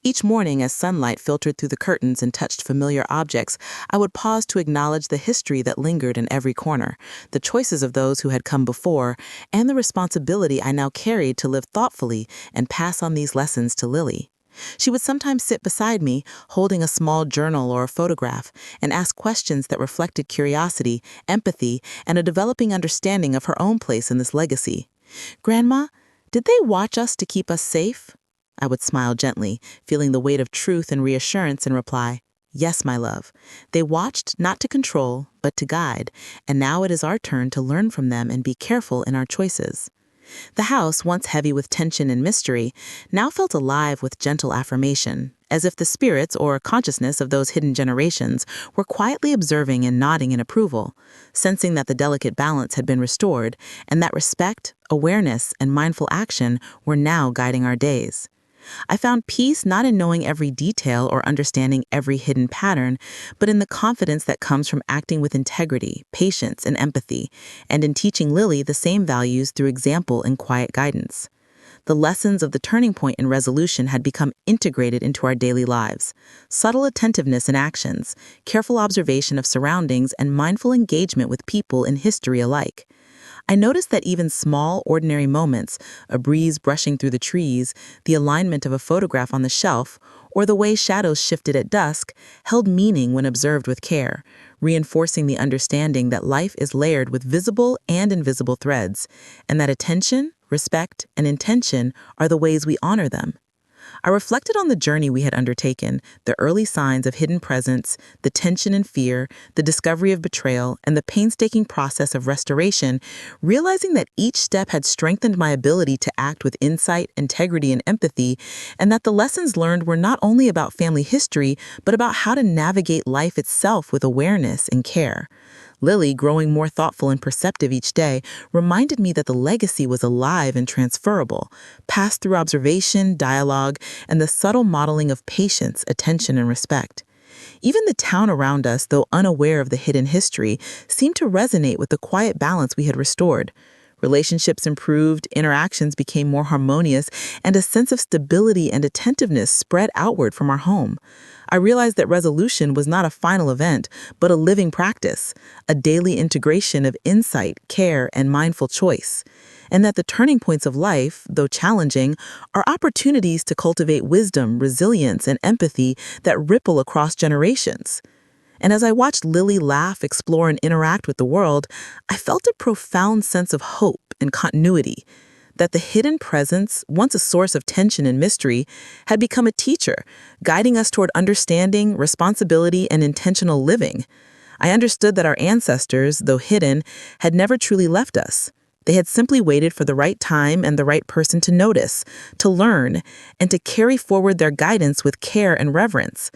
Each morning, as sunlight filtered through the curtains and touched familiar objects, I would pause to acknowledge the history that lingered in every corner, the choices of those who had come before, and the responsibility I now carried to live thoughtfully and pass on these lessons to Lily. She would sometimes sit beside me, holding a small journal or a photograph, and ask questions that reflected curiosity, empathy, and a developing understanding of her own place in this legacy. "Grandma, did they watch us to keep us safe?" I would smile gently, feeling the weight of truth and reassurance, and reply, "Yes, my love. They watched not to control, but to guide, and now it is our turn to learn from them and be careful in our choices." The house, once heavy with tension and mystery, now felt alive with gentle affirmation, as if the spirits or consciousness of those hidden generations were quietly observing and nodding in approval, sensing that the delicate balance had been restored and that respect, awareness, and mindful action were now guiding our days. I found peace not in knowing every detail or understanding every hidden pattern, but in the confidence that comes from acting with integrity, patience, and empathy, and in teaching Lily the same values through example and quiet guidance. The lessons of the turning point and resolution had become integrated into our daily lives. Subtle attentiveness in actions, careful observation of surroundings, and mindful engagement with people in history alike. I noticed that even small, ordinary moments, a breeze brushing through the trees, the alignment of a photograph on the shelf, or the way shadows shifted at dusk, held meaning when observed with care, reinforcing the understanding that life is layered with visible and invisible threads, and that attention, respect, and intention are the ways we honor them. I reflected on the journey we had undertaken, the early signs of hidden presence, the tension and fear, the discovery of betrayal, and the painstaking process of restoration, realizing that each step had strengthened my ability to act with insight, integrity, and empathy, and that the lessons learned were not only about family history, but about how to navigate life itself with awareness and care. Lily, growing more thoughtful and perceptive each day, reminded me that the legacy was alive and transferable, passed through observation, dialogue, and the subtle modeling of patience, attention, and respect. Even the town around us, though unaware of the hidden history, seemed to resonate with the quiet balance we had restored. Relationships improved, interactions became more harmonious, and a sense of stability and attentiveness spread outward from our home. I realized that resolution was not a final event, but a living practice, a daily integration of insight, care, and mindful choice. And that the turning points of life, though challenging, are opportunities to cultivate wisdom, resilience, and empathy that ripple across generations. And as I watched Lily laugh, explore, and interact with the world, I felt a profound sense of hope and continuity, that the hidden presence, once a source of tension and mystery, had become a teacher, guiding us toward understanding, responsibility, and intentional living. I understood that our ancestors, though hidden, had never truly left us. They had simply waited for the right time and the right person to notice, to learn, and to carry forward their guidance with care and reverence.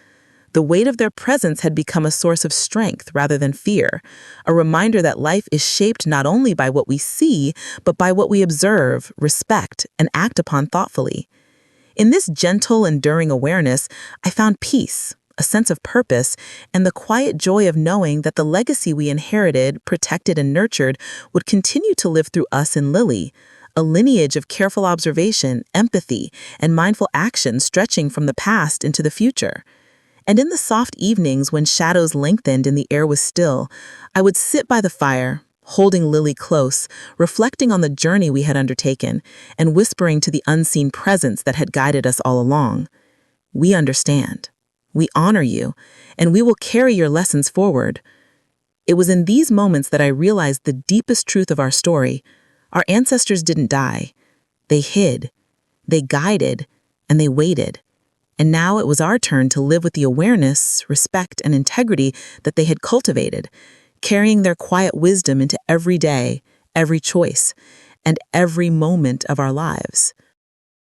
The weight of their presence had become a source of strength rather than fear, a reminder that life is shaped not only by what we see, but by what we observe, respect, and act upon thoughtfully. In this gentle, enduring awareness, I found peace, a sense of purpose, and the quiet joy of knowing that the legacy we inherited, protected, and nurtured would continue to live through us and Lily, a lineage of careful observation, empathy, and mindful action stretching from the past into the future. And in the soft evenings when shadows lengthened and the air was still, I would sit by the fire, holding Lily close, reflecting on the journey we had undertaken, and whispering to the unseen presence that had guided us all along. We understand. We honor you, and we will carry your lessons forward. It was in these moments that I realized the deepest truth of our story. Our ancestors didn't die. They hid, they guided, and they waited. And now it was our turn to live with the awareness, respect, and integrity that they had cultivated, carrying their quiet wisdom into every day, every choice, and every moment of our lives.